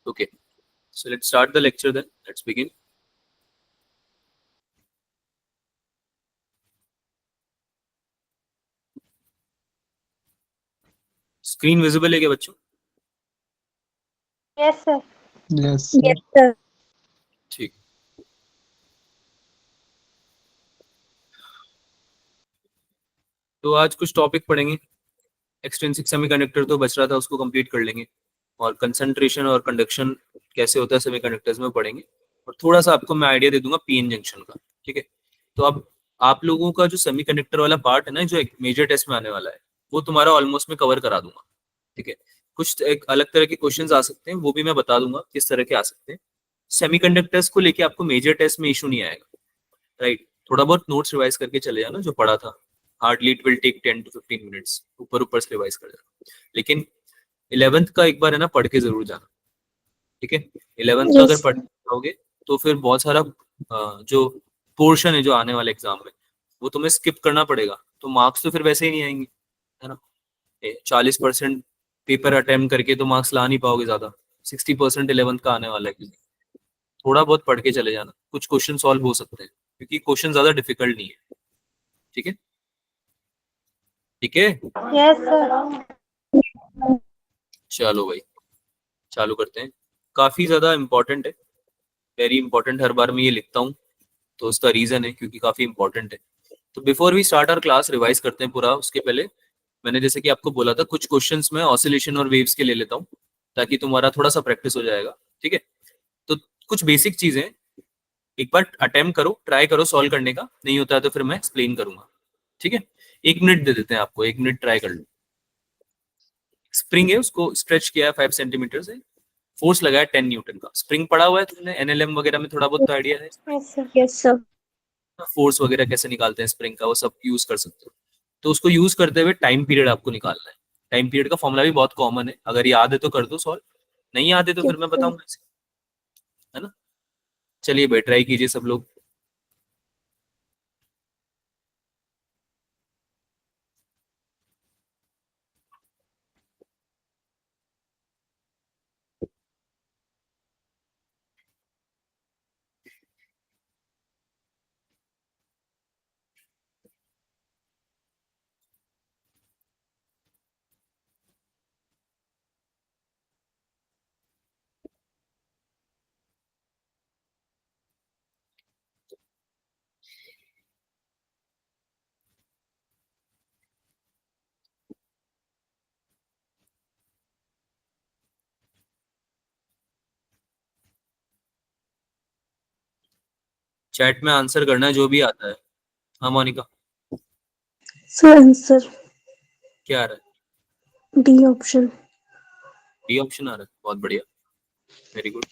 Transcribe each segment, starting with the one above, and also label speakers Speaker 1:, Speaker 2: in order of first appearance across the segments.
Speaker 1: Okay, so let's start the lecture then. Let's begin. Screen visible है क्या बच्चों?
Speaker 2: Yes sir.
Speaker 3: Yes
Speaker 2: yes sir.
Speaker 1: ठीक। तो आज कुछ टॉपिक पढ़ेंगे। एक्सट्रिंसिक सेमीकंडक्टर तो बच रहा था, उसको कंप्लीट कर लेंगे, और कंसंट्रेशन और कंडक्शन कैसे होता है सेमीकंडक्टर्स में पढ़ेंगे, और थोड़ा सा आपको मैं आइडिया दे दूंगा पीएन जंक्शन का। ठीक है, तो अब आप लोगों का जो सेमीकंडक्टर वाला पार्ट है ना, जो एक मेजर टेस्ट में आने वाला है, वो तुम्हारा ऑलमोस्ट में कवर करा दूंगा। ठीक है, कुछ एक अलग तरह के क्वेश्चंस आ सकते हैं, वो भी मैं बता दूंगा किस तरह के आ सकते हैं। सेमीकंडक्टर्स को लेके आपको मेजर टेस्ट में इशू नहीं आएगा, राइट? थोड़ा बहुत नोट्स रिवाइज करके चले जाना जो पढ़ा था, hardly it will take 10 to 15 minutes, ऊपर ऊपर से रिवाइज कर जाना। लेकिन 11th का एक बार है ना पढ़ के जरूर जाना। ठीक है, 11th का अगर पढ़ जाओगे तो फिर बहुत सारा जो पोर्शन है जो आने वाले एग्जाम में, वो तुम्हें स्किप करना पड़ेगा, तो मार्क्स तो फिर वैसे ही नहीं आएंगे, है ना? 40% पेपर अटेम्प्ट करके तो मार्क्स ला नहीं पाओगे ज्यादा। 60% 11th का आने वाला है। थोड़ा बहुत पढ़ के चले जाना, कुछ क्वेश्चन सॉल्व हो सकते हैं, क्योंकि क्वेश्चन ज्यादा डिफिकल्ट नहीं है। ठीक है, ठीक है,
Speaker 2: यस सर।
Speaker 1: चलो भाई चालू करते हैं। काफी ज्यादा इंपॉर्टेंट है, वेरी इंपॉर्टेंट, हर बार मैं ये लिखता हूँ, तो उसका रीजन है क्योंकि काफी इंपॉर्टेंट है। तो before we start our class revise करते हैं पूरा, उसके पहले मैंने जैसे कि आपको बोला था कुछ क्वेश्चंस में ऑसिलेशन और वेव्स के ले लेता हूँ, ताकि तुम्हारा थोड़ा सा प्रैक्टिस हो जाएगा। ठीक है, तो कुछ बेसिक चीजें एक बार अटेम्प्ट करो, ट्राई करो सॉल्व करने का, नहीं होता है तो फिर मैं एक्सप्लेन करूंगा। ठीक है, 1 मिनट दे देते हैं आपको, 1 मिनट ट्राई कर लो। स्प्रिंग है, उसको स्ट्रेच किया है 5 सेंटीमीटर से, फोर्स लगाया 10 न्यूटन का। स्प्रिंग पड़ा हुआ है तुमने एनएलएम वगैरह में, थोड़ा बहुत तो आइडिया है
Speaker 2: yes sir. Yes sir.
Speaker 1: Force वगैरह कैसे निकालते हैं स्प्रिंग का, वो सब यूज कर सकते हो। तो उसको यूज करते हुए टाइम पीरियड आपको निकालना है। टाइम पीरियड का फॉर्मूला भी बहुत कॉमन है, अगर याद है तो कर दो सॉल्व, नहीं याद है तो फिर मैं बताऊंगा इसे, है ना? चलिए भाई ट्राई कीजिए सब लोग। चैट में आंसर करना है जो भी आता है। हाँ मोनिका,
Speaker 2: सर आंसर
Speaker 1: क्या आ रहा
Speaker 2: डी ऑप्शन।
Speaker 1: है? डी ऑप्शन आ रहा है, बहुत बढ़िया, वेरी गुड।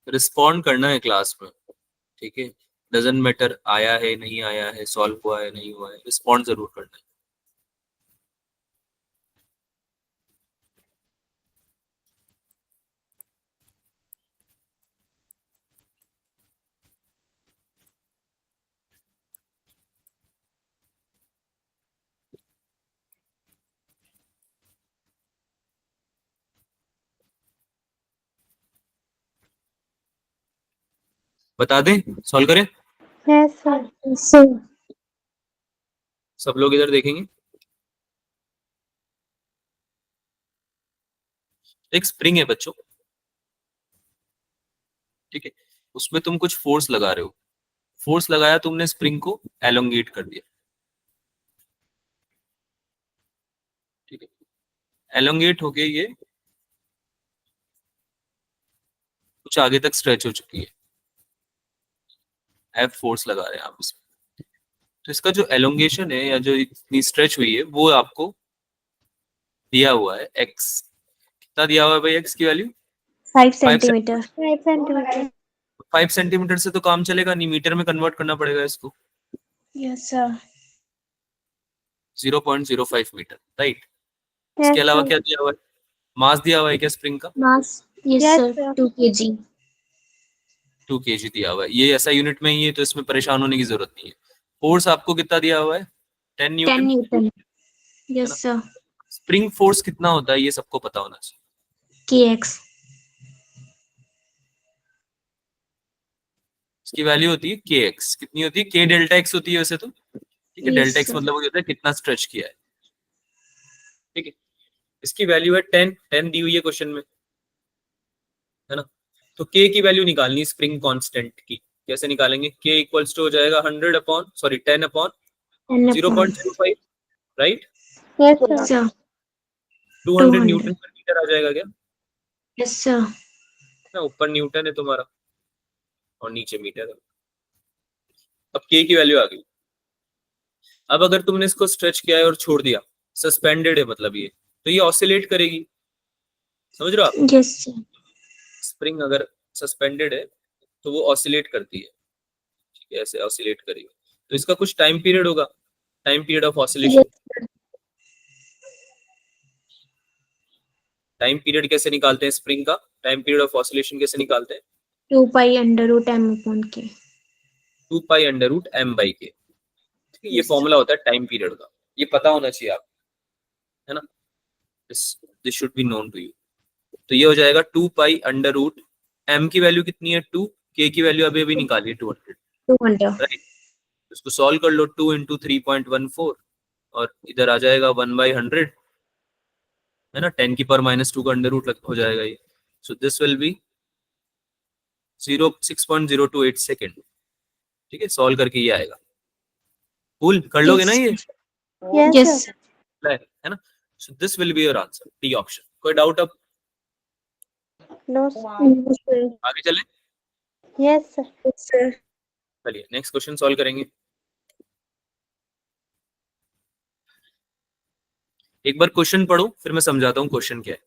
Speaker 1: रिस्पॉन्ड करना है क्लास में, ठीक है? डजंट मैटर आया है नहीं आया है, सॉल्व हुआ है नहीं हुआ है, रिस्पॉन्ड जरूर करना है। बता दें, सॉल्व करें?
Speaker 2: Yes sir. सर
Speaker 1: सब लोग इधर देखेंगे। एक स्प्रिंग है बच्चों, ठीक है, उसमें तुम कुछ फोर्स लगा रहे हो, फोर्स लगाया तुमने, स्प्रिंग को एलोंगेट कर दिया। ठीक है, एलोंगेट होके ये कुछ आगे तक स्ट्रेच हो चुकी है, एफ फोर्स लगा रहे हैं आप इसमें। तो इसका जो एलोंगेशन है या जो इतनी स्ट्रेच हुई है वो आपको दिया हुआ है एक्स। कितना दिया हुआ है भाई एक्स की वैल्यू?
Speaker 2: 5
Speaker 1: 5
Speaker 2: सेंटीमीटर। 5 सेंटीमीटर।
Speaker 1: 5 सेंटीमीटर से तो काम चलेगा नहीं, मीटर में कन्वर्ट करना पड़ेगा इसको।
Speaker 2: Yes sir.
Speaker 1: 0.05 metre, right? इसके
Speaker 2: यस
Speaker 1: अलावा
Speaker 2: सर।
Speaker 1: क्या दिया हुआ है? मास दिया हुआ है क्या स्प्रिंग का?
Speaker 2: मास यस सर 2 kg।
Speaker 1: 2 kg दिया हुआ है, ये ऐसा यूनिट में ही है तो इसमें परेशान होने की जरूरत नहीं है। फोर्स आपको कितना दिया हुआ है? 10
Speaker 2: 10
Speaker 1: न्यूटन,
Speaker 2: Newton.
Speaker 1: है
Speaker 2: Yes,
Speaker 1: ना?
Speaker 2: sir.
Speaker 1: स्प्रिंग फोर्स कितना होता है ये सबको पता होना चाहिए।
Speaker 2: Kx.
Speaker 1: इसकी वैल्यू होती है के एक्स, कितनी होती है? के डेल्टा एक्स होती है वैसे तो, ठीक है।
Speaker 2: Yes,
Speaker 1: delta x
Speaker 2: sir.
Speaker 1: मतलब वो होता है कितना स्ट्रेच किया है, ठीक है। इसकी वैल्यू है 10, 10 दी हुई है क्वेश्चन में, है ना। तो के की वैल्यू निकालनी स्प्रिंग कांस्टेंट की, कैसे निकालेंगे? के इक्वल्स टू हो जाएगा 100 upon, sorry 10 upon
Speaker 2: 10 upon.
Speaker 1: 0.05, right.
Speaker 2: Yes, sir. Sir.
Speaker 1: 200
Speaker 2: 200.
Speaker 1: Newton पर मीटर आ जाएगा क्या?
Speaker 2: Yes, sir.
Speaker 1: ना, ऊपर न्यूटन है तुम्हारा और नीचे मीटर है। अब के की वैल्यू आ गई। अब अगर तुमने इसको स्ट्रेच किया है और छोड़ दिया, सस्पेंडेड है मतलब ये, तो ये ऑसिलेट करेगी, समझ रहे हो आप?
Speaker 2: Yes, sir.
Speaker 1: स्प्रिंग अगर सस्पेंडेड है तो वो ऑसिलेट करती है, ठीक है, ऐसे ऑसिलेट करेगी। तो इसका कुछ टाइम पीरियड होगा, time period of oscillation.
Speaker 2: Yes, sir.
Speaker 1: Time period कैसे निकालते हैं स्प्रिंग का? टाइम पीरियड ऑफ ऑसिलेशन कैसे निकालते हैं?
Speaker 2: 2 pi under root m upon k.
Speaker 1: 2 pi under root M by K, ठीक है। ये
Speaker 2: Yes, sir.
Speaker 1: फॉर्मूला होता है टाइम पीरियड का, ये पता होना चाहिए आप, है ना। This should be known to you. तो ये हो जाएगा 2 पाई अंडर रूट, एम की वैल्यू कितनी है 2, के की वैल्यू अभी अभी निकाली है 200,
Speaker 2: 200.
Speaker 1: राइट। इसको सॉल्व कर लो, 2 इंटू 3.14 और इधर आ जाएगा 1/100, है ना। 10 की पावर -2 का अंडर रूट हो जाएगा ये। So this will be 6.028 second, ठीक है। सॉल्व करके ये आएगा, कूल कर लोगे ना
Speaker 2: Yes,
Speaker 1: ये?
Speaker 2: sir. Yes, sir.
Speaker 1: है ना। So this will be your answer, D option. कोई डाउट? अब
Speaker 2: No, sir. No, sir.
Speaker 1: आगे चलें,
Speaker 2: Yes, sir. Yes, sir.
Speaker 1: चलिए नेक्स्ट क्वेश्चन सॉल्व करेंगे। एक बार क्वेश्चन पढ़ो फिर मैं समझाता हूँ क्वेश्चन क्या है।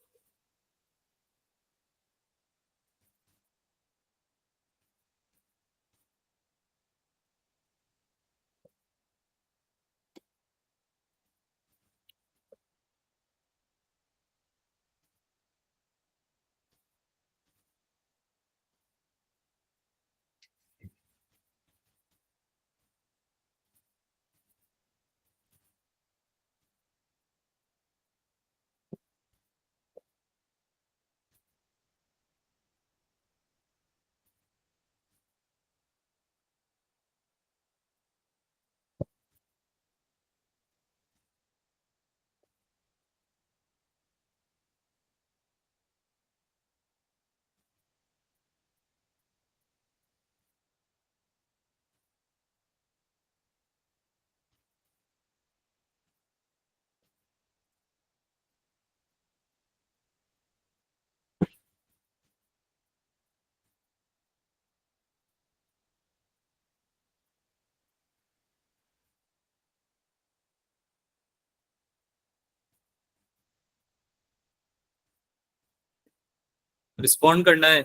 Speaker 1: रिस्पॉन्ड करना है,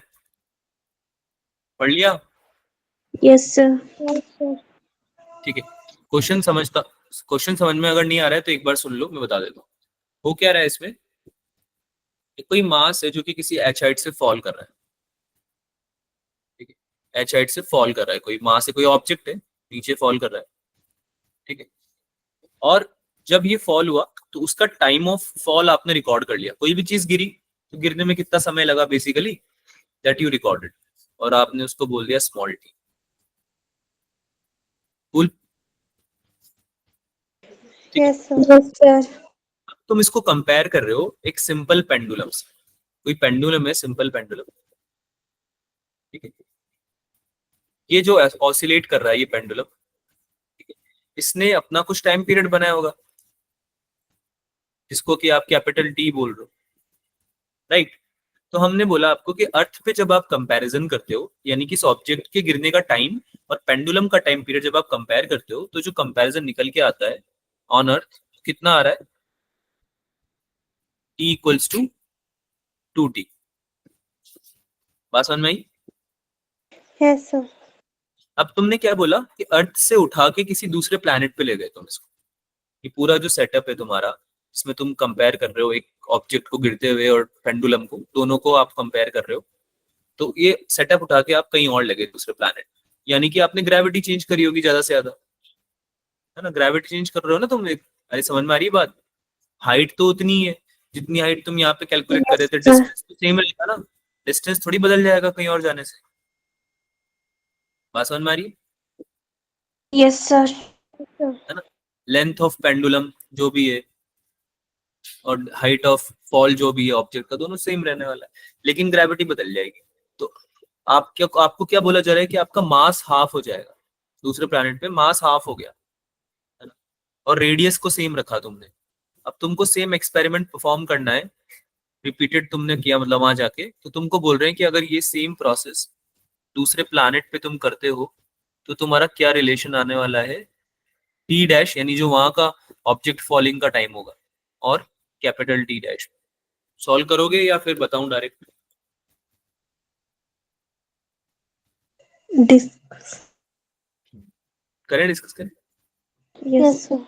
Speaker 1: पढ़ लिया?
Speaker 2: Yes, sir. Yes, sir.
Speaker 1: ठीक है। क्वेश्चन समझ में अगर नहीं आ रहा है तो एक बार सुन लो, मैं बता देता हूँ। हो क्या रहा है इसमें, एक कोई मास है जो कि किसी एच हाइट से फॉल कर रहा है, ठीक है। एच हाइट से फॉल कर रहा है, कोई मास है, कोई ऑब्जेक्ट है नीचे फॉल कर रहा है, ठीक है। और जब ये फॉल हुआ तो उसका टाइम ऑफ फॉल आपने रिकॉर्ड कर लिया। कोई भी चीज गिरी तो गिरने में कितना समय लगा बेसिकली, दैट यू रिकॉर्डेड, और आपने उसको बोल दिया small T. Cool.
Speaker 2: Yes, sir. Yes, sir.
Speaker 1: तुम इसको कंपेयर कर रहे हो एक सिंपल पेंडुलम से, कोई पेंडुलम है, सिंपल पेंडुलम, ठीक है। ये जो ऑसिलेट कर रहा है ये पेंडुलम, ठीक है, इसने अपना कुछ टाइम पीरियड बनाया होगा जिसको कि आप कैपिटल टी बोल रहे हो, राइट। तो हमने बोला आपको कि अर्थ पे जब आप कंपैरिजन करते हो, यानी कि इस ऑब्जेक्ट के गिरने का टाइम और पेंडुलम का टाइम पीरियड जब आप कंपेयर करते हो तो जो कंपैरिजन निकल के आता है ऑन अर्थ कितना आ रहा है, टी इक्वल्स टू 2t। बात समझ में आई?
Speaker 2: Yes, sir.
Speaker 1: अब तुमने क्या बोला कि अर्थ से उठा के किसी दूसरे प्लैनेट पे ले गए तुम इसको, ये पूरा जो सेटअप है तुम्हारा, इसमें तुम कंपेयर कर रहे हो एक ऑब्जेक्ट को गिरते हुए और पेंडुलम को, दोनों को आप कंपेयर कर रहे हो, तो ये सेटअप उठा के आप कहीं और लगे दूसरे प्लैनेट, यानी कि आपने ग्रेविटी चेंज करी होगी ज्यादा से ज्यादा, है ना, ग्रेविटी चेंज कर रहे हो ना तुम। अरे समझ में आ रही है बात? हाइट तो उतनी ही है जितनी हाइट तुम यहाँ पे कैलकुलेट कर रहे
Speaker 2: Yes,
Speaker 1: थे,
Speaker 2: sir.
Speaker 1: डिस्टेंस तो सेम रहेगा ना, डिस्टेंस थोड़ी बदल जाएगा कहीं और जाने से। बात समझ में आ रही है?
Speaker 2: Yes, sir.
Speaker 1: है ना, लेंथ ऑफ पेंडुलम जो भी है और हाइट ऑफ फॉल जो भी है ऑब्जेक्ट का, दोनों सेम रहने वाला है, लेकिन ग्रेविटी बदल जाएगी। तो आपको क्या बोला जा रहा है कि आपका मास हाफ हो जाएगा, दूसरे प्लैनेट पे मास हाफ हो गया, है ना, और रेडियस को सेम रखा तुमने। अब तुमको सेम एक्सपेरिमेंट परफॉर्म करना है, रिपीटेड तुमने किया मतलब वहां जाके, तो तुमको बोल रहे हैं कि अगर ये सेम प्रोसेस दूसरे प्लैनेट पे तुम करते हो तो तुम्हारा क्या रिलेशन आने वाला है, टी डैश यानी जो वहां का ऑब्जेक्ट फॉलिंग का टाइम होगा, और कैपिटल टी डैश। सॉल्व करोगे या फिर बताऊं डायरेक्ट?
Speaker 2: Discuss.
Speaker 1: करें, डिस्कस करें।
Speaker 2: Yes, sir.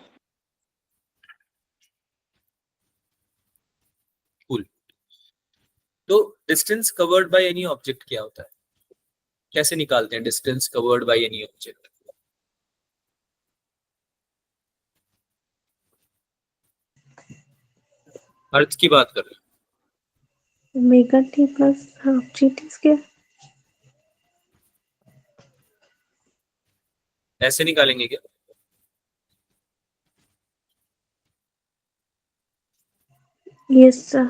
Speaker 1: कूल। तो distance covered by any object क्या होता है, कैसे निकालते हैं distance covered by any object? Earth की बात कर रहे
Speaker 2: Omega T plus half GT square.
Speaker 1: हैं, ऐसे निकालेंगे क्या?
Speaker 2: Yes, sir.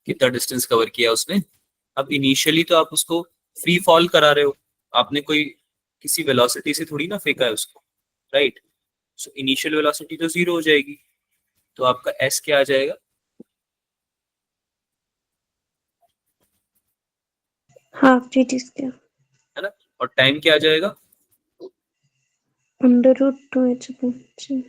Speaker 1: कितना डिस्टेंस कवर किया उसने। अब इनिशियली तो आप उसको फ्री फॉल करा रहे हो, आपने कोई किसी वेलोसिटी से थोड़ी ना फेंका है उसको, राइट? सो इनिशियल वेलोसिटी तो जीरो हो जाएगी, तो आपका एस क्या आ जाएगा?
Speaker 2: Half GT square.
Speaker 1: है ना, और टाइम क्या आ जाएगा?
Speaker 2: Under root 2h upon g.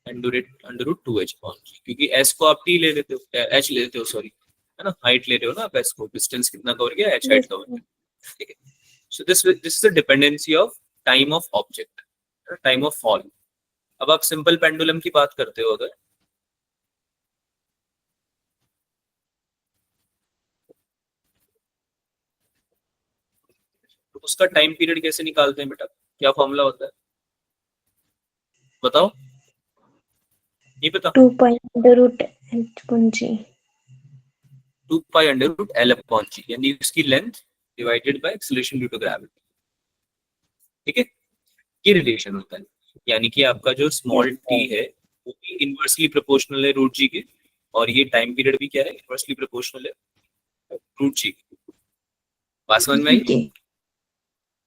Speaker 1: Under root two H upon G, क्योंकि एस को आप टी ले लेते हो, एच ले लेते हो सॉरी, है ना, हाइट ले रहे हो ना आप, एस को डिस्टेंस कितना कवर किया, H height
Speaker 2: Yes,
Speaker 1: cover
Speaker 2: sir.
Speaker 1: किया, ठीक है। So this is the dependency of time of object, time of fall. अब आप सिंपल पेंडुलम की बात करते हो अगर, तो उसका टाइम पीरियड कैसे निकालते हैं बेटा, क्या फॉर्मूला होता है बताओ? नहीं पता?
Speaker 2: 2 pi under root h upon g.
Speaker 1: 2 pi under root L upon G, यानी उसकी length divided by acceleration due to gravity, ठीक है। ये रिलेशन होता है, यानी कि आपका जो स्मॉल टी है वो भी इनवर्सली प्रोपोर्शनल है रूट जी के, और ये टाइम पीरियड भी क्या है, इनवर्सली प्रोपोर्शनल है रूट जी। बात समझ में आई?
Speaker 2: Okay.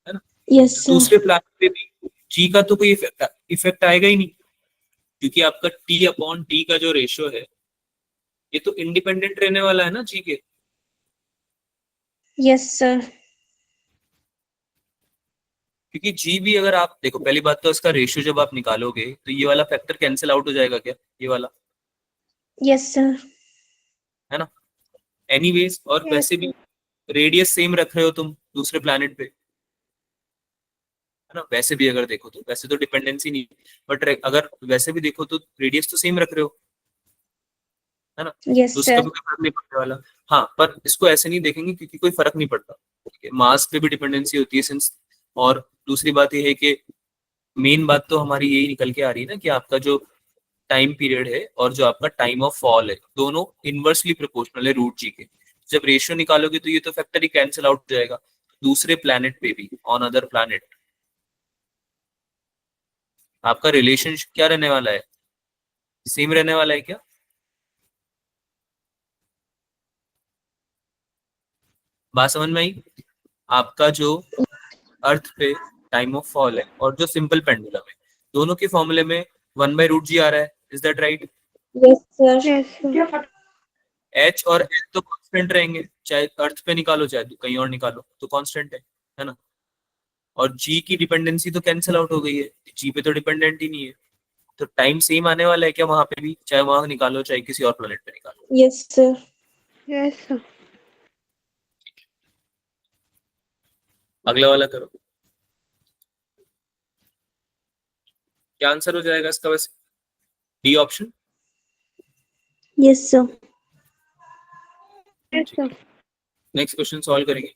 Speaker 1: है ना।
Speaker 2: Yes,
Speaker 1: तो
Speaker 2: sir.
Speaker 1: दूसरे प्लान पे भी जी का तो कोई इफेक्ट आएगा ही नहीं, क्योंकि आपका टी अपॉन टी का जो रेशियो है ये तो इंडिपेंडेंट रहने वाला है ना जी के।
Speaker 2: Yes, sir.
Speaker 1: क्योंकि जी भी अगर आप देखो, पहली बात तो इसका रेशियो जब आप निकालोगे तो ये वाला फैक्टर कैंसिल आउट हो जाएगा क्या, ये वाला,
Speaker 2: Yes, sir.
Speaker 1: है ना। एनीवेज, और
Speaker 2: Yes,
Speaker 1: वैसे
Speaker 2: sir.
Speaker 1: भी रेडियस सेम रख रहे हो तुम दूसरे प्लैनेट पे, है ना, वैसे भी अगर देखो तो वैसे तो डिपेंडेंसी नहीं, बट अगर वैसे भी देखो तो रेडियस तो सेम रख रहे हो, है ना,
Speaker 2: Yes,
Speaker 1: तो उसका
Speaker 2: sir.
Speaker 1: भी कोई फर्क नहीं पड़ने वाला। हाँ, पर इसको ऐसे नहीं देखेंगे क्योंकि कोई फर्क नहीं पड़ता, मास पे भी डिपेंडेंसी होती है सिंस। और दूसरी बात ये है कि मेन बात तो हमारी यही निकल के आ रही है ना कि आपका जो टाइम पीरियड है और जो आपका टाइम ऑफ फॉल है दोनों इनवर्सली प्रोपोर्शनल है रूट जी के। जब रेशियो निकालोगे तो ये तो फैक्टर ही कैंसिल आउट हो जाएगा, दूसरे प्लैनेट पे भी, ऑन अदर प्लैनेट आपका रिलेशनशिप क्या रहने वाला है, सेम रहने वाला है क्या? बात समझ में आई? आपका जो अर्थ पे टाइम ऑफ फॉल है और जो सिंपल पेंडुलम है, दोनों के फॉर्मूले में 1/√g आ रहा है, is that right?
Speaker 2: Yes, sir. Yes, sir.
Speaker 1: H और एल तो कांस्टेंट रहेंगे, चाहे अर्थ पे निकालो चाहे कहीं और निकालो तो कांस्टेंट है ना। और जी की डिपेंडेंसी तो कैंसिल आउट हो गई है, जी पे तो डिपेंडेंट ही नहीं है, तो टाइम सेम आने वाला है क्या वहां पे भी, चाहे वहां निकालो चाहे किसी और प्लेनेट पे निकालो?
Speaker 2: Yes, sir. Yes, sir.
Speaker 1: अगला वाला करो, क्या आंसर हो जाएगा इसका वैसे? D option.
Speaker 2: Yes, sir. Yes, sir.
Speaker 1: Next question solve करेंगे।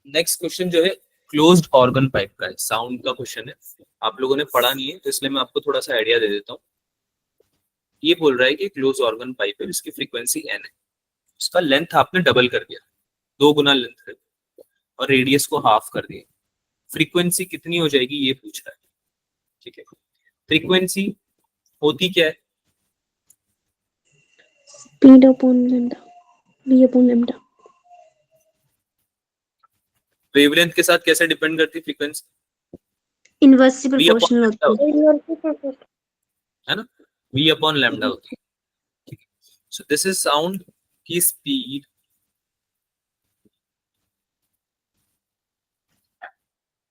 Speaker 1: नेक्स्ट क्वेश्चन जो है क्लोज्ड ऑर्गन पाइप का है, साउंड का क्वेश्चन है। आप लोगों ने पढ़ा नहीं है तो इसलिए मैं आपको थोड़ा सा आइडिया दे देता हूँ। ये बोल रहा है कि क्लोज ऑर्गन पाइप है, इसकी फ्रीक्वेंसी एन है, इसका लेंथ आपने डबल कर दिया, 2 गुना लेंथ है, और रेडियस को हाफ कर दिया। फ्रीक्वेंसी कितनी हो जाएगी ये पूछ रहा है। ठीक है, फ्रीक्वेंसी होती क्या है?
Speaker 2: Speed upon lambda, v upon lambda.
Speaker 1: Wavelength के साथ कैसे डिपेंड करती है frequency?
Speaker 2: Inversely
Speaker 1: v upon
Speaker 2: proportional
Speaker 1: lambda
Speaker 2: होती है।
Speaker 1: है ना, v अपॉन लैम्डा होती है। सो दिस इज साउंड की स्पीड,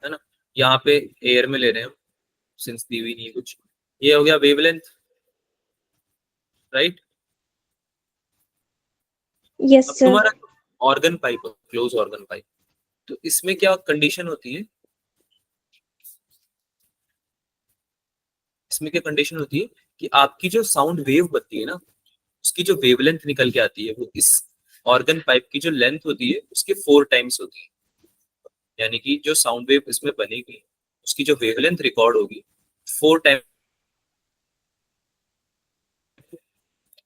Speaker 1: है ना, यहाँ पे एयर में ले रहे हैं हम, सिंस दी हुई नहीं है कुछ। ये हो गया वेवलेंथ, राइट।
Speaker 2: यस
Speaker 1: अब
Speaker 2: सर।
Speaker 1: तुम्हारा organ pipe, close organ pipe, तो इसमें क्या कंडीशन होती है? इसमें क्या कंडीशन होती है कि आपकी जो साउंड वेव बनती है ना, उसकी जो वेवलेंथ निकल के आती है वो इस ऑर्गन पाइप की जो लेंथ होती है उसके 4 टाइम्स होती है। यानी कि जो साउंड वेव इसमें बनेगी उसकी जो वेवलेंथ रिकॉर्ड होगी 4 टाइम।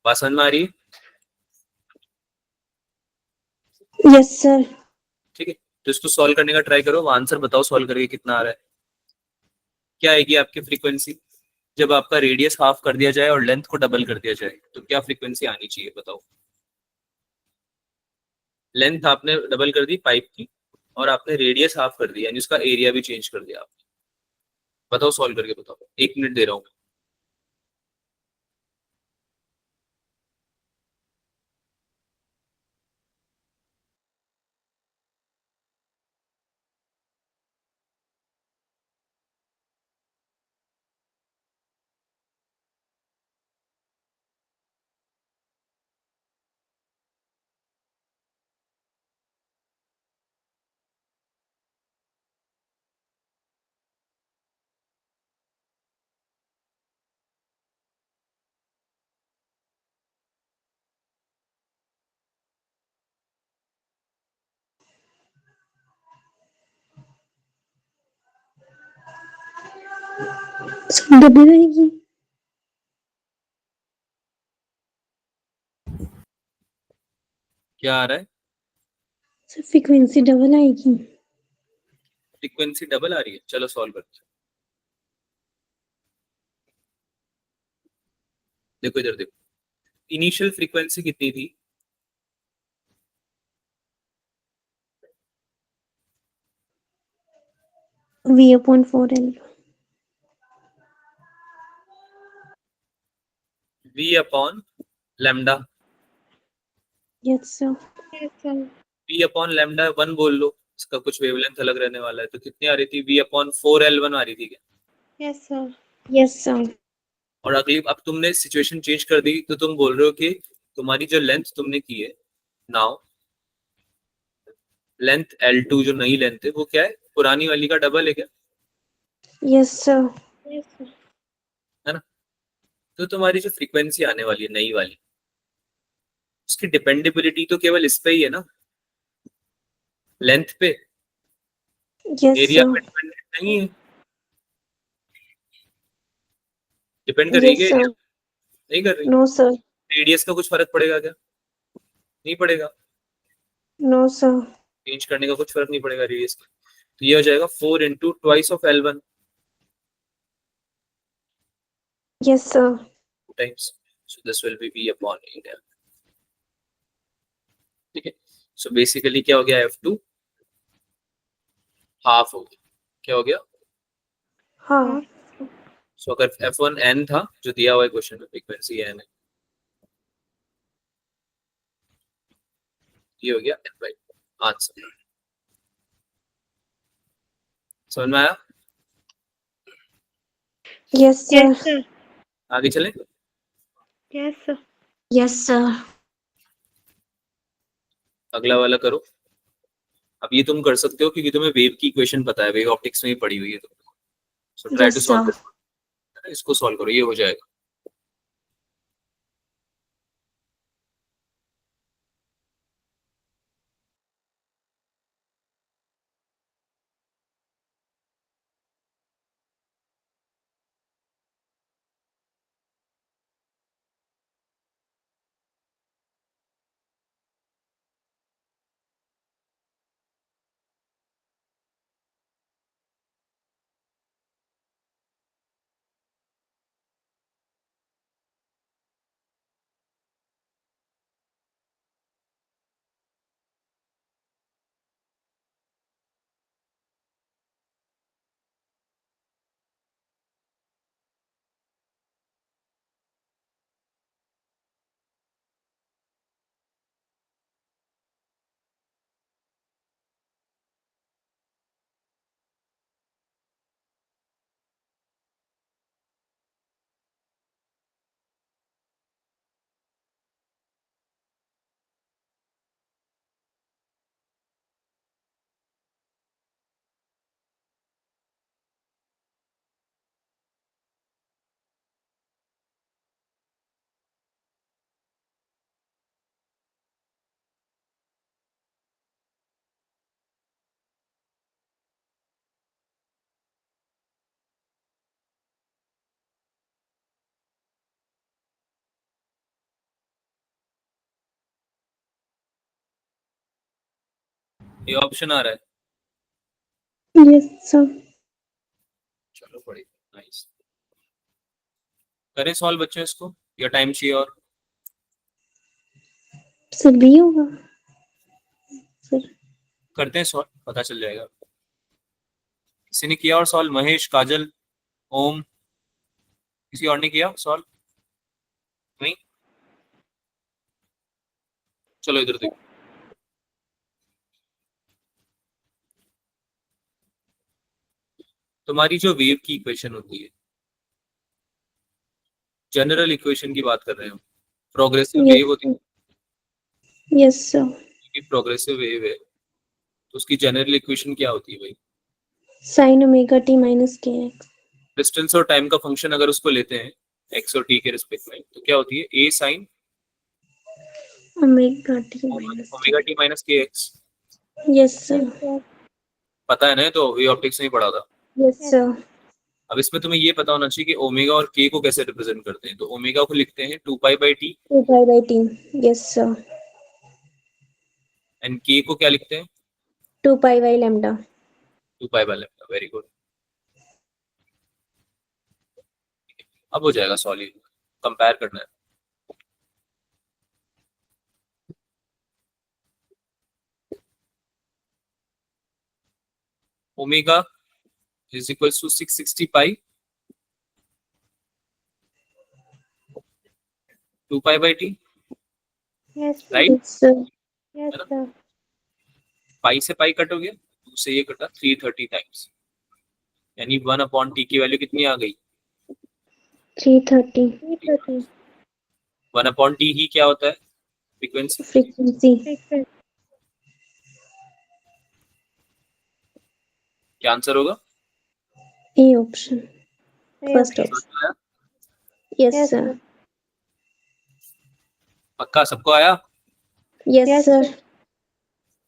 Speaker 1: बात समझ में आ रही है?
Speaker 2: Yes sir.
Speaker 1: ठीक है, तो इसको सॉल्व करने का ट्राई करो, आंसर बताओ सॉल्व करके कितना आ रहा है। क्या आएगी आपकी फ्रीक्वेंसी जब आपका रेडियस हाफ कर दिया जाए और लेंथ को डबल कर दिया जाए? तो क्या फ्रीक्वेंसी आनी चाहिए बताओ। लेंथ आपने डबल कर दी पाइप की, और आपने रेडियस हाफ कर दी, यानी उसका एरिया भी चेंज कर दिया आपने। बताओ सॉल्व करके बताओ, 1 मिनट दे रहा हूँ।
Speaker 2: डबल आएगी।
Speaker 1: क्या आ रहा है?
Speaker 2: सर फ्रीक्वेंसी डबल आएगी।
Speaker 1: फ्रीक्वेंसी डबल आ रही है, चलो सॉल्व करते हैं। देखो इधर देखो, इनिशियल फ्रीक्वेंसी कितनी थी?
Speaker 2: v upon 4l।
Speaker 1: v upon lambda.
Speaker 2: Yes sir.
Speaker 1: v upon lambda 1 बोल लो, इसका कुछ वेवलेंथ अलग रहने वाला है, तो कितनी आ रही थी? v अपॉन 4l1 आ रही थी क्या?
Speaker 2: Yes sir. Yes sir.
Speaker 1: और अगली अब तुमने सिचुएशन चेंज कर दी, तो तुम बोल रहे हो कि तुम्हारी जो लेंथ तुमने की है नाउ, लेंथ L2 जो नई लेंथ है वो क्या है? पुरानी वाली का डबल है क्या?
Speaker 2: Yes sir.
Speaker 1: है ना, तो तुम्हारी जो फ्रीक्वेंसी आने वाली है नई वाली, उसकी डिपेंडेबिलिटी तो केवल इस पे ही है ना, लेंथ पे,
Speaker 2: यस
Speaker 1: एरिया
Speaker 2: सर।
Speaker 1: पे डिपेंडेंट नहीं है। डिपेंड कर रही है
Speaker 2: यस
Speaker 1: क्या
Speaker 2: सर।
Speaker 1: एरिया? नहीं कर रही।
Speaker 2: No sir.
Speaker 1: रेडियस का कुछ फर्क पड़ेगा क्या? नहीं पड़ेगा।
Speaker 2: No sir.
Speaker 1: चेंज करने का कुछ फर्क नहीं पड़ेगा रेडियस का। तो ये हो जाएगा 4 into twice of L1
Speaker 2: yes sir.
Speaker 1: Times, so this will be v upon 8l। ठीक है, सो बेसिकली क्या हो गया? F2 हाफ हो गया। क्या हो गया?
Speaker 2: हाँ।
Speaker 1: सो अगर F1 n था जो दिया हुआ है क्वेश्चन में, फ्रीक्वेंसी n है, ये हो गया n/2 आंसर। समझ में आया?
Speaker 2: Yes sir.
Speaker 1: आगे चले।
Speaker 2: Yes sir. Yes sir.
Speaker 1: अगला वाला करो। अब ये तुम कर सकते हो क्योंकि तुम्हें वेव की इक्वेशन पता है, वेव ऑप्टिक्स में ही पड़ी हुई है तुमको। So try to
Speaker 2: Yes,
Speaker 1: solve
Speaker 2: sir.
Speaker 1: This, इसको सॉल्व करो, ये हो जाएगा. ये ऑप्शन आ रहा है.
Speaker 2: Yes, sir.
Speaker 1: चलो पढ़िए. नाइस. करें सॉल्व बच्चों इसको या टाइम चाहिए और?
Speaker 2: Sir, भी होगा. Sir.
Speaker 1: करते हैं सॉल्व, पता चल जाएगा. किसी ने किया और सॉल्व? महेश, काजल, ओम, किसी और ने किया सॉल्व? नहीं. चलो इधर देखो. तुम्हारी जो वेव की इक्वेशन होती है, जनरल इक्वेशन की बात कर रहे हैं हम. प्रोग्रेसिव
Speaker 2: Yes,
Speaker 1: वेव होती
Speaker 2: sir. Yes, sir.
Speaker 1: है, प्रोग्रेसिव वेव है तो उसकी जनरल इक्वेशन क्या होती है भाई?
Speaker 2: Sin omega t minus kx.
Speaker 1: Distance और टाइम का फंक्शन अगर उसको लेते हैं एक्स और टी के रिस्पेक्ट में, तो क्या होती है? A sine
Speaker 2: Omega t minus k.
Speaker 1: Omega T minus K X.
Speaker 2: Yes, sir.
Speaker 1: पता है ना? तो ये ऑप्टिक्स में ही पढ़ा था.
Speaker 2: Yes, sir.
Speaker 1: अब इसमें तुम्हें ये पता होना चाहिए कि ओमेगा और के को कैसे रिप्रेजेंट करते हैं. तो ओमेगा को लिखते हैं 2 पाई/t
Speaker 2: 2 pi by t. Yes, sir.
Speaker 1: And के को क्या लिखते हैं?
Speaker 2: 2 pi by lambda.
Speaker 1: 2 pi lambda. Very good. अब हो जाएगा सॉल्व. कंपेयर करना है. Omega is equals to 660 pi 2 pi t.
Speaker 2: Yes,
Speaker 1: right.
Speaker 2: yes, sir.
Speaker 1: है ना? पाई से पाई कट हो गया, 2 से ये कटा, 330 टाइम्स. यानी 1/t की वैल्यू कितनी आ गई?
Speaker 2: 330.
Speaker 1: 1/t ही क्या होता है? फ्रीक्वेंसी.
Speaker 2: Frequency.
Speaker 1: क्या आंसर होगा?
Speaker 2: A option. First option. Yes, sir.
Speaker 1: पक्का सबको आया?
Speaker 2: Yes, sir.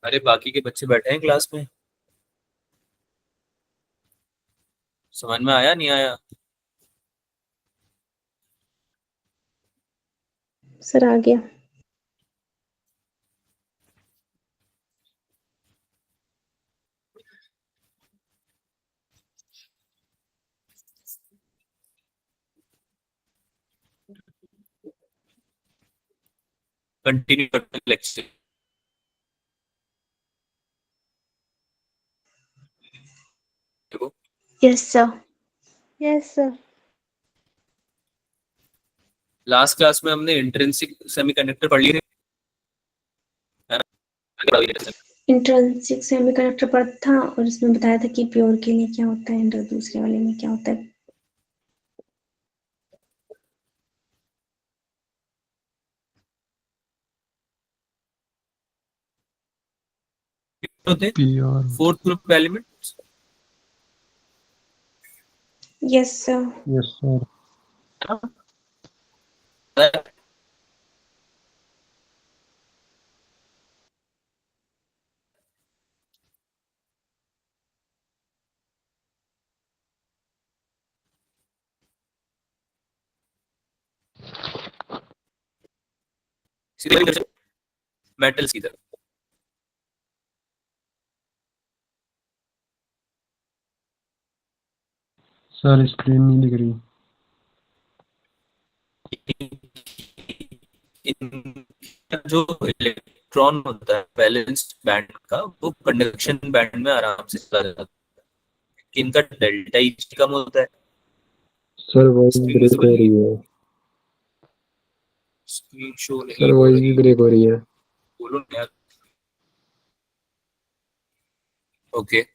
Speaker 1: अरे बाकी के बच्चे बैठे हैं क्लास में, समझ में आया नहीं आया?
Speaker 2: सर आ गया.
Speaker 1: कंटिन्यू करते हैं लेक्चर. देखो
Speaker 2: Yes, sir. Yes, sir.
Speaker 1: Last class में हमने इंट्रिंसिक सेमीकंडक्टर पढ़ लिए थे, है ना?
Speaker 2: इंट्रिंसिक सेमीकंडक्टर पर था और इसमें बताया था कि प्योर के लिए क्या होता है और दूसरे वाले में क्या होता है.
Speaker 1: होते
Speaker 3: P और
Speaker 1: fourth group element.
Speaker 2: Yes, sir.
Speaker 3: Yes, sir.
Speaker 1: Metal सीधा
Speaker 3: सर स्क्रीन नहीं दिख रही।
Speaker 1: इनका जो इलेक्ट्रॉन होता है बैलेंस्ड बैंड का, वो कंडक्शन बैंड में आराम से चला जाता है। इनका डेल्टा ई कम होता है।
Speaker 3: सर वॉइस
Speaker 1: स्क्रीन
Speaker 3: ब्रेक हो रही है।
Speaker 1: स्क्रीन शो नहीं
Speaker 3: सर
Speaker 1: हो
Speaker 3: वॉइस
Speaker 1: रही
Speaker 3: भी ब्रेक हो रही है।
Speaker 1: बोलो ना यार। ओके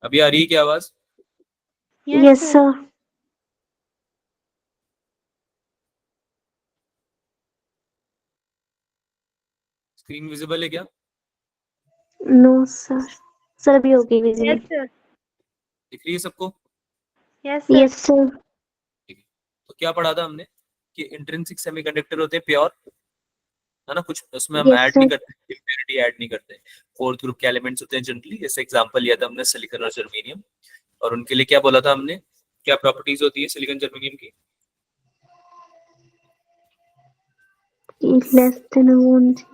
Speaker 1: अभी आ रही है क्या आवाज?
Speaker 2: Yes, sir.
Speaker 1: स्क्रीन विजिबल है क्या?
Speaker 2: No, sir. Sir, अभी होगी visible.
Speaker 4: Yes, sir.
Speaker 1: दिख रही है सबको?
Speaker 4: Yes, sir.
Speaker 2: Yes, sir.
Speaker 1: ठीक है। तो क्या पढ़ा था हमने कि इंट्रिंसिक सेमीकंडक्टर होते हैं प्योर, है ना, कुछ उसमें हम
Speaker 2: Yes,
Speaker 1: ऐड
Speaker 2: sir.
Speaker 1: नहीं करते, इम्प्योरिटी ऐड नहीं करते। फोर्थ ग्रुप के एलिमेंट्स होते हैं जनरली, जैसे एग्जांपल लिया था हमने सिलिकॉन और जर्मेनियम, और उनके लिए क्या बोला था हमने, क्या प्रॉपर्टीज होती है सिलिकॉन जर्मेनियम की?
Speaker 2: It's less than a 1.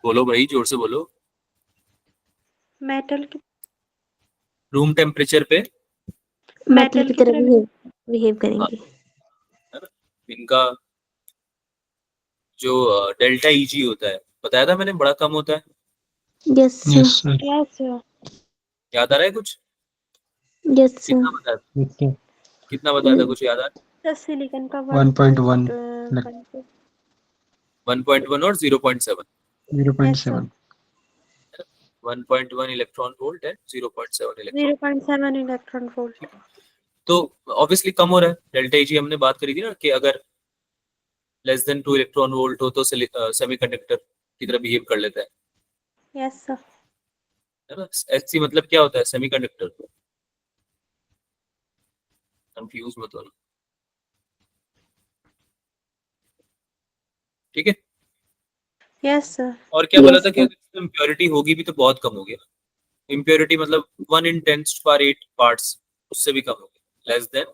Speaker 1: बोलो भाई, जोर से बोलो।
Speaker 4: Metal की
Speaker 1: रूम टेम्परेचर पे
Speaker 2: Metal की तरह behave करेंगे.
Speaker 1: है ना, इनका जो डेल्टा ईजी होता है, बताया था मैंने, बड़ा कम होता है।
Speaker 2: Yes, sir.
Speaker 3: Yes sir.
Speaker 4: Yes, sir.
Speaker 1: याद आ रहा है कुछ?
Speaker 2: Yes, sir.
Speaker 1: कितना बताया था? कितना बताया था, कुछ याद आ रहा
Speaker 4: The silicon का
Speaker 3: 1.1
Speaker 1: 1.1 और 0.7?
Speaker 3: 0.7
Speaker 1: 1.1 इलेक्ट्रॉन वोल्ट है, 0.7 इलेक्ट्रॉन।
Speaker 4: 0.7 electron volt.
Speaker 1: तो ऑब्वियसली कम हो रहा है डेल्टा ईजी। हमने बात करी थी ना कि अगर लेस देन 2 इलेक्ट्रॉन वोल्ट हो तो सेमीकंडक्टर की तरह बिहेव कर लेता है
Speaker 4: Yes, sir.
Speaker 1: ना। एससी मतलब क्या होता है? सेमीकंडक्टर। कंफ्यूज मत होना, ठीक है।
Speaker 4: Yes, sir.
Speaker 1: और क्या बोला
Speaker 2: Yes,
Speaker 1: था कि
Speaker 2: sir.
Speaker 1: अगर इम्प्योरिटी होगी भी तो बहुत कम होगी। इम्प्योरिटी मतलब 1 in 10⁸ पार्ट्स, उससे भी कम होगी, लेस देन।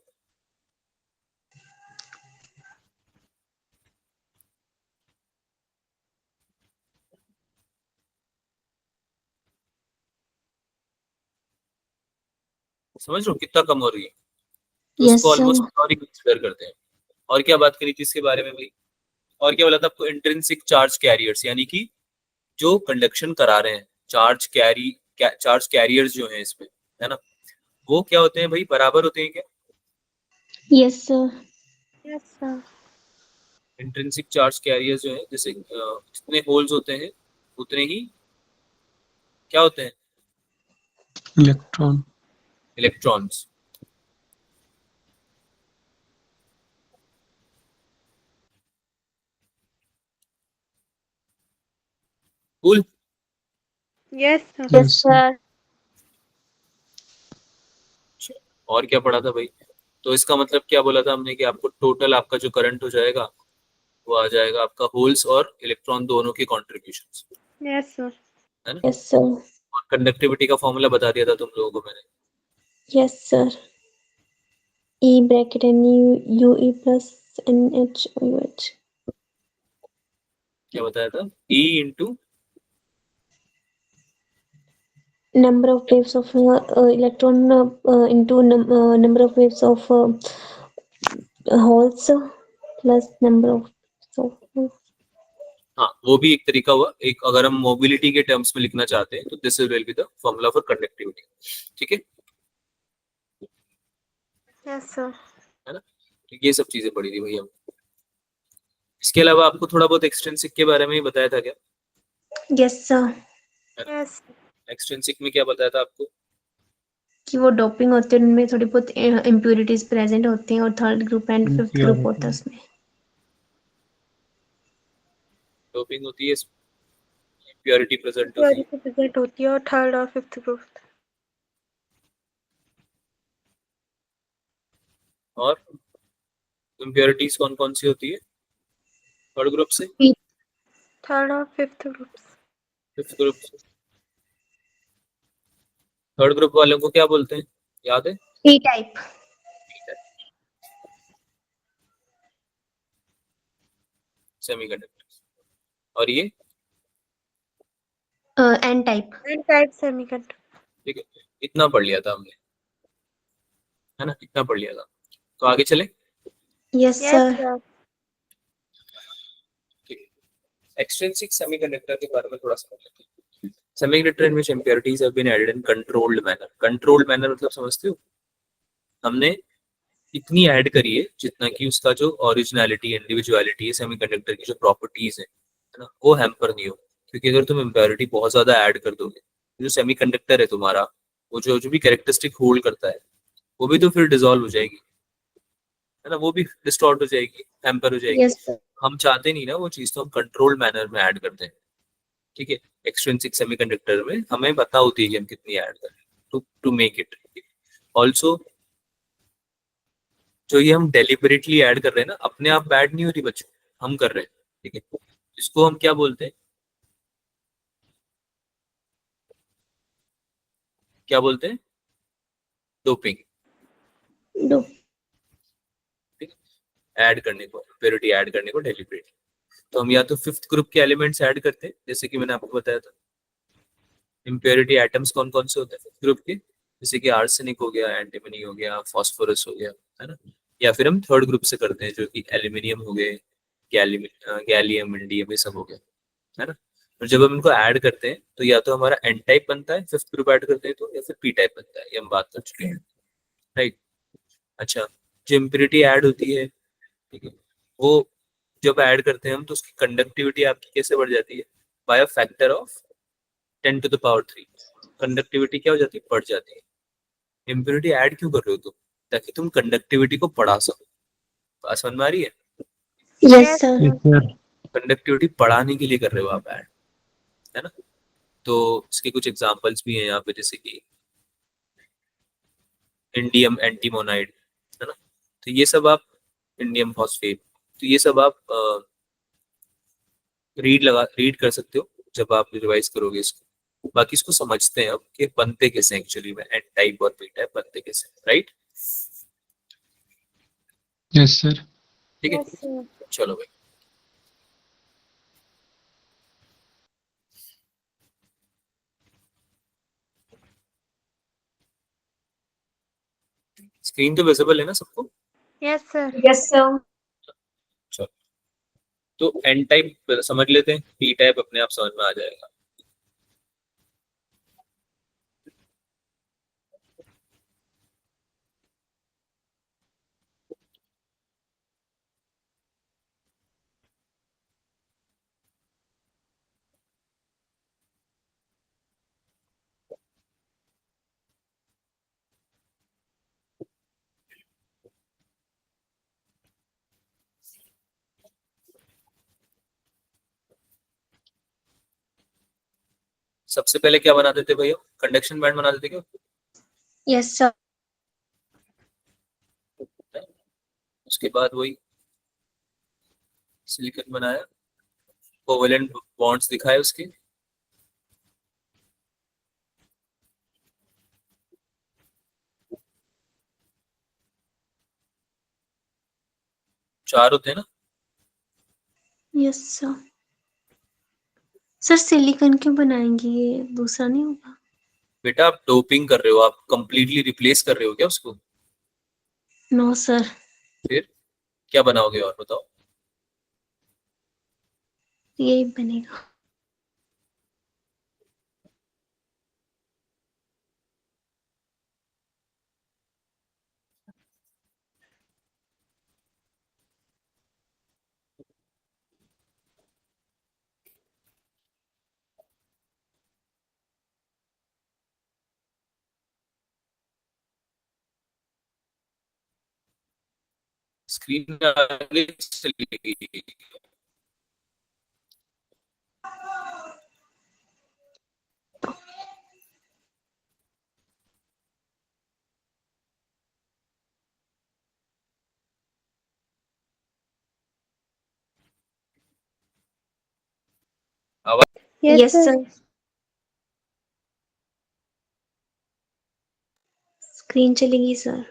Speaker 1: समझ रहे हो कितना कम हो रही है? तो
Speaker 2: Yes,
Speaker 1: उसको
Speaker 2: sir.
Speaker 1: ऑलमोस्ट प्योर ही कंसीडर करते हैं। और क्या बात करी थी इसके बारे में भाई? और क्या बोला था आपको? इंट्रिंसिक चार्ज कैरियर्स, यानी कि जो कंडक्शन करा रहे हैं, चार्ज कैरियर्स जो हैं इसमें, है ना, वो क्या होते हैं भाई? बराबर होते हैं क्या?
Speaker 2: Yes, sir.
Speaker 4: Yes, sir.
Speaker 1: Intrinsic charge carriers जो है, जैसे जितने होल्स होते हैं उतने ही क्या होते हैं?
Speaker 3: Electron.
Speaker 1: Electrons. Cool.
Speaker 4: Yes, sir.
Speaker 2: Yes, sir.
Speaker 1: और क्या पढ़ा था भाई? तो इसका मतलब क्या बोला था हमने कि आपको टोटल आपका जो करंट हो जाएगा वो आ जाएगा आपका होल्स और इलेक्ट्रॉन दोनों के कॉन्ट्रीब्यूशंस,
Speaker 4: Yes, sir.
Speaker 1: है ना।
Speaker 2: Yes, sir.
Speaker 1: और कंडक्टिविटी का फॉर्मूला बता दिया था तुम लोगों को मैंने।
Speaker 2: Yes, sir. E bracket N U E plus N H O U H.
Speaker 1: क्या बताया था? E into
Speaker 2: Number of waves of electron into number of waves of holes plus number of so
Speaker 1: हाँ, वो भी एक तरीका हुआ। एक अगर हम मोबिलिटी के टर्म्स में लिखना चाहते हैं तो this will be the formula for conductivity, ठीक है।
Speaker 4: Yes, sir.
Speaker 1: है ना। तो ये सब चीजें पढ़ी थी भैया। इसके अलावा आपको थोड़ा बहुत एक्सट्रिंसिक के बारे में ही बताया था क्या?
Speaker 2: Yes sir,
Speaker 4: Yes.
Speaker 1: एक्सट्रिंसिक में क्या बताया था आपको?
Speaker 2: कि वो डोपिंग होते हैं, उनमें थोड़ी बहुत इम्प्योरिटीज प्रेजेंट होती हैं, और third group and fifth
Speaker 3: Impure
Speaker 2: group
Speaker 3: होते
Speaker 2: होता है
Speaker 3: हैं।
Speaker 2: उसमें।
Speaker 1: डोपिंग होती है, प्योरिटी प्रेजेंट होती है,
Speaker 4: Purity present होती है और थर्ड और फिफ्थ ग्रुप।
Speaker 1: और इम्प्योरिटीज कौन कौन सी होती है थर्ड ग्रुप से?
Speaker 4: थर्ड और फिफ्थ ग्रुप।
Speaker 1: फिफ्थ ग्रुप से। थर्ड ग्रुप वालों को क्या बोलते हैं, याद है?
Speaker 2: P type.
Speaker 1: सेमीकंडक्टर। और ये
Speaker 2: N type.
Speaker 4: N type semiconductor.
Speaker 1: ठीक है, इतना पढ़ लिया था हमने, है ना, इतना पढ़ लिया था। तो आगे चले।
Speaker 2: Yes
Speaker 4: Yes,
Speaker 2: sir.
Speaker 4: sir.
Speaker 1: Extrinsic semiconductor के बारे में थोड़ा समझ लेते हैं। Semiconductor in which impurities have been added in controlled manner। Controlled manner मतलब समझते हो? हमने इतनी ऐड करी है जितना कि उसका जो ओरिजिनलिटी इंडिविजुअलिटी है, सेमीकंडक्टर की जो प्रॉपर्टीज है ना, वो हैम्पर नहीं हो। क्योंकि अगर तुम इम्प्योरिटी बहुत ज्यादा ऐड कर दोगे, जो सेमीकंडक्टर है तुम्हारा, वो जो जो भी कैरेक्टरिस्टिक होल्ड करता है, वो भी तो फिर डिसॉल्व हो जाएगी, है ना, वो भी डिस्टॉर्ट हो जाएगी, हैम्पर हो जाएगी।
Speaker 2: Yes sir.
Speaker 1: हम चाहते नहीं ना वो चीज, तो हम कंट्रोल मैनर में ऐड करते हैं। ठीक है, एक्सट्रिंसिक सेमीकंडक्टर में हमें पता होती है कि हम कितनी ऐड करें to to make it. Also जो ये हम डेलिबरेटली ऐड कर रहे हैं ना, अपने आप ऐड नहीं हो रही बच्चों, हम कर रहे हैं। ठीक है, इसको हम क्या बोलते हैं, क्या बोलते हैं? डोपिंग।
Speaker 2: डो
Speaker 1: ठीक है, ऐड करने को, प्योरिटी ऐड करने को डेलिबरेटली। तो हम या तो फिफ्थ ग्रुप के एलिमेंट्स ऐड करते हैं, जैसे कि मैंने आपको बताया था। इम्प्योरिटी एटम्स कौन कौन से होते हैं फिफ्थ ग्रुप के? जैसे कि आर्सेनिक हो गया, एंटीमनी हो गया, फास्फोरस हो गया, है ना। या फिर हम थर्ड ग्रुप से करते हैं, जो कि एल्यूमिनियम हो गए, गैलियम, इंडियम, ये सब हो गया, है ना। और जब हम इनको ऐड करते हैं तो या तो हमारा एन टाइप बनता है, फिफ्थ ग्रुप ऐड करते हैं तो, या फिर पी टाइप बनता है, ये हम बात कर चुके हैं, राइट। अच्छा, जो इम्प्योरिटी ऐड होती है, ठीक है, वो जब ऐड करते हैं हम, तो उसकी कंडक्टिविटी आपकी कैसे बढ़ जाती है? By a factor of 10⁻³ conductivity क्या हो जाती है? बढ़ जाती है। इम्प्योरिटी ऐड क्यों कर रहे हो तुम? ताकि तुम कंडक्टिविटी को बढ़ा सको। बात समझ में आ रही है?
Speaker 2: Yes
Speaker 4: Yes,
Speaker 2: sir.
Speaker 3: Yes, sir.
Speaker 1: Conductivity बढ़ाने के लिए कर रहे हो आप ऐड, है ना। तो इसके कुछ एग्जांपल्स भी हैं यहाँ पे, जैसे कि इंडियम एंटीमोनाइड, है ना। तो ये सब आप, इंडियम फॉस्फेट, तो ये सब आप रीड कर सकते हो जब आप रिवाइज करोगे इसको। बाकी इसको समझते हैं अब कि बनते कैसे एक्चुअली में, एन टाइप और पी टाइप बनते कैसे, राइट।
Speaker 3: Yes, sir.
Speaker 1: ठीक है,
Speaker 4: yes, sir.
Speaker 1: चलो भाई। स्क्रीन तो विजिबल है ना सबको?
Speaker 4: Yes, sir.
Speaker 2: Yes sir.
Speaker 1: चलो, तो एन टाइप समझ लेते हैं, पी टाइप अपने आप समझ में आ जाएगा। सबसे पहले क्या बना देते भैया? कंडक्शन बैंड बना देते क्या?
Speaker 2: Yes sir.
Speaker 1: उसके बाद वही सिलिकॉन बनाया, कोवेलेंट बॉन्ड्स दिखाए उसके, चार होते हैं ना।
Speaker 2: Yes sir. सर सिलिकॉन क्यों बनाएंगे, ये दूसरा नहीं होगा?
Speaker 1: बेटा आप डोपिंग कर रहे हो, आप कंप्लीटली रिप्लेस कर रहे हो क्या उसको?
Speaker 2: No sir.
Speaker 1: फिर क्या बनाओगे और बताओ?
Speaker 2: यही बनेगा।
Speaker 1: स्क्रीन आगे चली गई। आवाज
Speaker 4: Yes,
Speaker 2: yes
Speaker 4: sir.
Speaker 2: Sir, screen चली गई सर।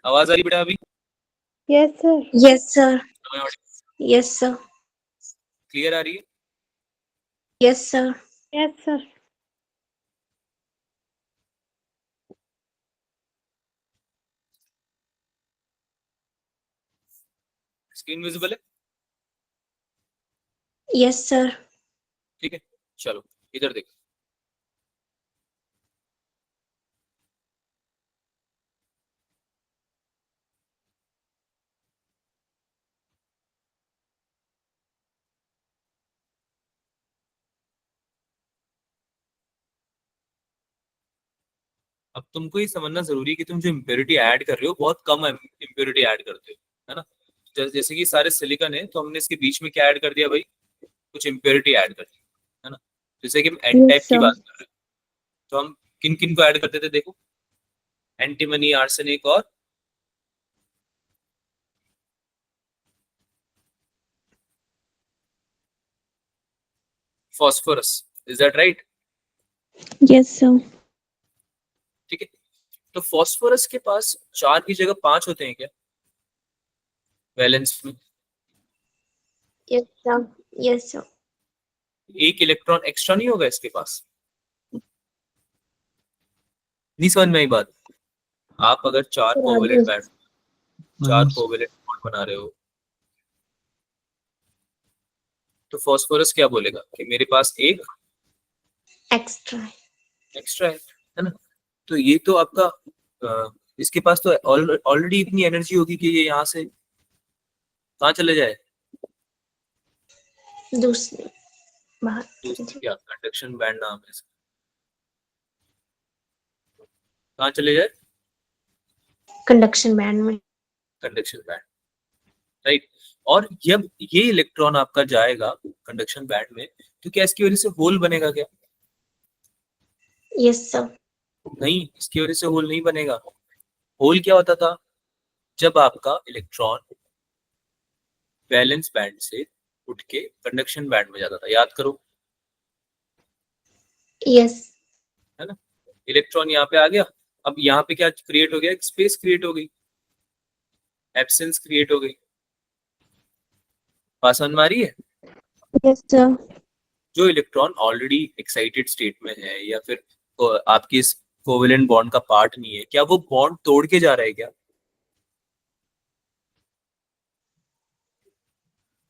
Speaker 1: आवाज आ रही बेटा अभी?
Speaker 4: Yes, sir.
Speaker 2: Yes sir, yes sir,
Speaker 1: clear आ रही है?
Speaker 2: Yes sir,
Speaker 4: Yes, sir.
Speaker 1: Screen visible है?
Speaker 2: Yes sir.
Speaker 1: ठीक है, चलो इधर देखो। अब तुमको ये समझना जरूरी है कि तुम जो इम्प्योरिटी ऐड कर रहे हो बहुत कम इम्प्योरिटी ऐड करते हो, है ना। जैसे कि सारे सिलिकॉन है तो हमने इसके बीच में क्या ऐड कर दिया भाई, कुछ इम्प्योरिटी ऐड कर दी, है ना। जैसे कि हम एन टाइप
Speaker 2: यस
Speaker 1: की
Speaker 2: सर,
Speaker 1: बात कर रहे हैं तो हम किन किन को ऐड करते थे, देखो एंटीमनी, आर्सेनिक और phosphorus. Is that right?
Speaker 2: Yes sir,
Speaker 1: ठीक है, तो फॉस्फोरस के पास 4 की जगह 5 होते हैं क्या वैलेंस में?
Speaker 2: Yes sir, yes sir.
Speaker 1: एक इलेक्ट्रॉन एक्स्ट्रा नहीं होगा इसके पास? नहीं समझ में आई बात? आप अगर 4 covalent band, 4
Speaker 3: minus
Speaker 1: covalent bond बना रहे हो तो फॉस्फोरस क्या बोलेगा कि मेरे पास एक
Speaker 2: एक्स्ट्रा है।
Speaker 1: एक्स्ट्रा है ना। तो ये तो आपका इसके पास तो ऑलरेडी इतनी एनर्जी होगी कि ये यहाँ से कहाँ चले जाए,
Speaker 2: दूसरी बात
Speaker 1: क्या कंडक्शन बैंड नाम है इसका, कहाँ चले जाए,
Speaker 2: कंडक्शन बैंड में।
Speaker 1: Conduction band, right. और जब ये इलेक्ट्रॉन आपका जाएगा कंडक्शन बैंड में तो क्या इसकी वजह से होल बनेगा क्या?
Speaker 2: यस सर,
Speaker 1: नहीं, इसकी वजह से होल नहीं बनेगा। होल क्या होता था, जब आपका इलेक्ट्रॉन वैलेंस बैंड से उठ के कंडक्शन बैंड में जाता था, याद करो,
Speaker 2: यस,
Speaker 1: है ना। इलेक्ट्रॉन यहाँ पे आ गया, अब यहाँ पे क्या क्रिएट हो गया, एक स्पेस क्रिएट हो गई, एब्सेंस क्रिएट हो गई। बात समझ में आ रही है?
Speaker 2: Yes sir.
Speaker 1: जो इलेक्ट्रॉन ऑलरेडी एक्साइटेड स्टेट में है या फिर आपके इस कोवेलेंट बॉन्ड का पार्ट नहीं है, क्या वो बॉन्ड तोड़ के जा रहा है क्या?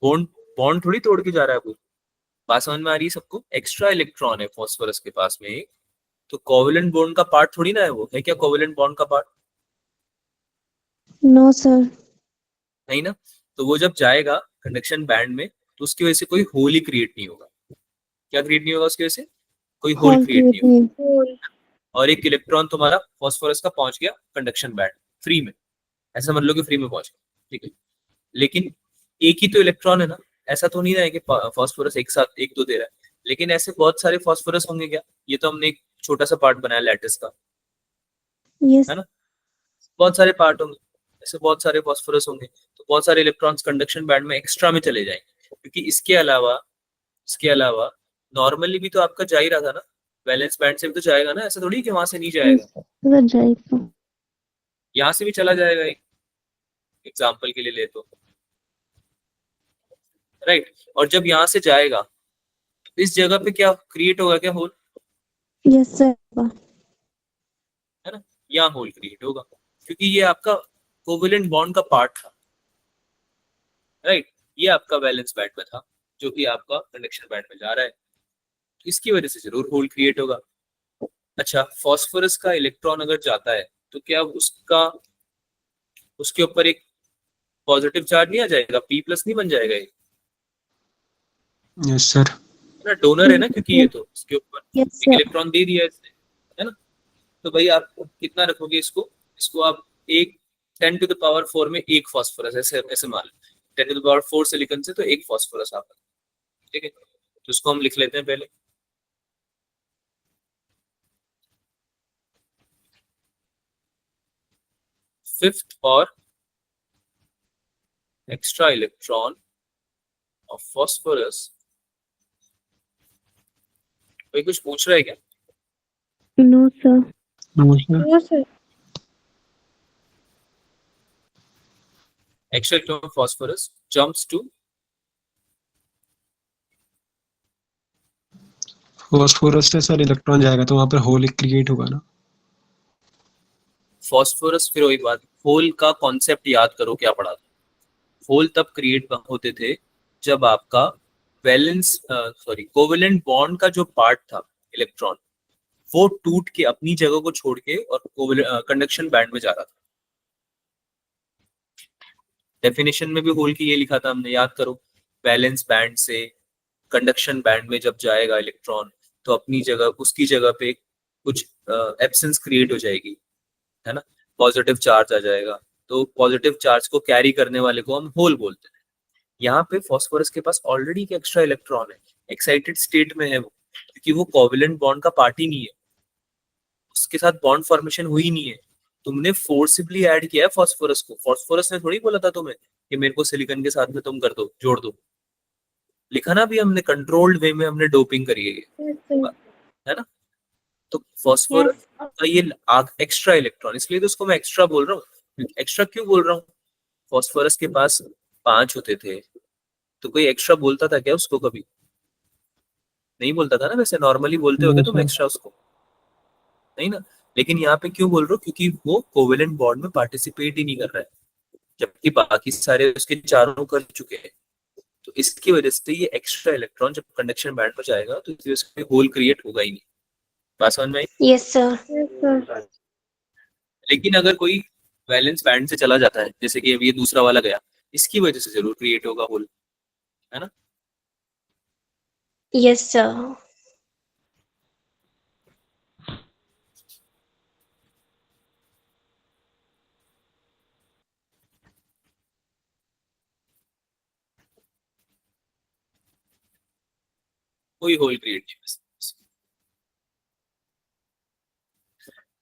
Speaker 1: बॉन्ड बॉन्ड थोड़ी तोड़ के जा रहा है वो। बात समझ में आ रही है सबको? एक्स्ट्रा इलेक्ट्रॉन है फॉस्फोरस के पास में एक, तो कोवेलेंट बॉन्ड का पार्ट थोड़ी ना है वो, है क्या कोवेलेंट बॉन्ड का पार्ट?
Speaker 2: No sir.
Speaker 1: नहीं ना। तो वो जब जाएगा कंडक्शन बैंड में तो उसकी वजह से कोई होल ही क्रिएट नहीं होगा। क्या क्रिएट नहीं होगा उसकी वजह से? कोई होल क्रिएट नहीं होगा।
Speaker 4: Whole.
Speaker 1: और एक इलेक्ट्रॉन तुम्हारा फॉस्फोरस का पहुंच गया कंडक्शन बैंड फ्री में, ऐसा मान लो कि फ्री में पहुंच गया, ठीक है। लेकिन एक ही तो इलेक्ट्रॉन है ना, ऐसा तो नहीं रहा है कि फॉस्फोरस एक साथ एक दो दे रहा है, लेकिन ऐसे बहुत सारे फॉस्फोरस होंगे क्या? ये तो हमने एक छोटा सा पार्ट बनाया लैटिस का,
Speaker 2: यस,
Speaker 1: है ना। बहुत सारे पार्ट होंगे, ऐसे बहुत सारे फॉस्फोरस होंगे, तो बहुत सारे इलेक्ट्रॉन्स कंडक्शन बैंड में एक्स्ट्रा में चले जाएंगे। क्योंकि इसके अलावा नॉर्मली भी तो आपका जा ही रहा था ना, वैलेंस बैंड से भी तो जाएगा ना, ऐसा थोड़ी कि वहां से नहीं जाएगा,
Speaker 4: सर जाएगा।
Speaker 1: यहाँ से भी चला जाएगा। एग्जाम्पल के लिए ले तो, राइट। और जब यहाँ से जाएगा इस जगह पे क्या क्रिएट होगा, क्या होल,
Speaker 4: यस सर।
Speaker 1: है ना, यहाँ होल क्रिएट होगा क्योंकि ये आपका कोवेलेंट बॉन्ड का पार्ट था, राइट। ये आपका वैलेंस बैंड में था जो कि आपका कंडक्शन बैंड में जा रहा है, इसकी वजह से जरूर होल क्रिएट होगा। अच्छा, फास्फोरस का इलेक्ट्रॉन अगर जाता है तो क्या उसके ऊपर एक पॉजिटिव चार्ज नहीं आ जाएगा, P+ नहीं बन जाएगा ये,
Speaker 3: यस सर।
Speaker 1: ना, डोनर है ना, क्योंकि ये तो इसके ऊपर
Speaker 4: यस
Speaker 1: एक
Speaker 4: सर।
Speaker 1: इलेक्ट्रॉन दे दिया है इसने, है ना। तो भाई आप कितना रखोगे इसको आप एक 10⁴ में एक फास्फोरस, ऐसे मान लो 10⁴ सिलिकॉन से तो एक फास्फोरस आता है, ठीक है। तो इसको हम लिख लेते हैं पहले, फिफ्थ और एक्स्ट्रा इलेक्ट्रॉन ऑफ फास्फोरस। कोई कुछ पूछ रहा है क्या?
Speaker 4: No sir.
Speaker 3: नमस्कार।
Speaker 4: No sir.
Speaker 1: Extra electron of phosphorus jumps to
Speaker 3: phosphorus से सर इलेक्ट्रॉन जाएगा तो वहां पर होल क्रिएट होगा ना।
Speaker 1: फास्फोरस, फिर वही बात, होल का कॉन्सेप्ट याद करो क्या पढ़ा था। होल तब क्रिएट होते थे जब आपका कोवेलेंट बॉन्ड का जो पार्ट था इलेक्ट्रॉन, वो टूट के अपनी जगह को छोड़ के और कंडक्शन बैंड में जा रहा था। डेफिनेशन में भी होल की ये लिखा था हमने, याद करो, वैलेंस बैंड से कंडक्शन बैंड में जब जाएगा इलेक्ट्रॉन तो अपनी जगह, उसकी जगह पे कुछ एब्सेंस क्रिएट हो जाएगी, है ना, पॉजिटिव चार्ज आ जाएगा, तो पॉजिटिव चार्ज को कैरी करने वाले को हम होल बोलते हैं। यहाँ पे फास्फोरस के पास ऑलरेडी एक एक्स्ट्रा इलेक्ट्रॉन है, एक्साइटेड स्टेट में है वो, क्योंकि वो कोवेलेंट बॉन्ड का पार्ट ही नहीं है, उसके साथ बॉन्ड फॉर्मेशन हुई नहीं है, तुमने फोर्सिबली ऐड किया है फास्फोरस को। फास्फोरस ने थोड़ी बोला था तुम्हें कि मेरे को सिलिकॉन के साथ में तुम कर दो, जोड़ दो, लिखा ना भी हमने, कंट्रोल्ड वे में हमने डोपिंग करी है,
Speaker 4: यस सर।
Speaker 1: है ना। तो फास्फोरस का ये एक्स्ट्रा इलेक्ट्रॉन, इसलिए तो उसको मैं एक्स्ट्रा बोल रहा हूँ। एक्स्ट्रा क्यों बोल रहा हूँ? फास्फोरस के पास 5 होते थे, तो कोई एक्स्ट्रा बोलता था क्या उसको? कभी नहीं बोलता था ना, वैसे नॉर्मली बोलते होगे तुम एक्स्ट्रा उसको, नहीं ना। लेकिन यहाँ पे क्यों बोल रहे हो? क्योंकि वो कोवेलेंट बॉन्ड में पार्टिसिपेट ही नहीं कर रहा है, जबकि बाकी सारे उसके चारों कर चुके हैं। तो इसकी वजह से ये एक्स्ट्रा इलेक्ट्रॉन जब कंडक्शन बैंड पर जाएगा तो इस वजह से होल क्रिएट होगा ही नहीं। बात समझ में आई?
Speaker 2: Yes sir.
Speaker 4: Yes sir.
Speaker 1: लेकिन अगर कोई वैलेंस बैंड से चला जाता है, जैसे कि अब ये दूसरा वाला गया, इसकी वजह से जरूर क्रिएट होगा होल, है ना।
Speaker 2: Yes sir.
Speaker 1: कोई होल क्रिएट नहीं बस,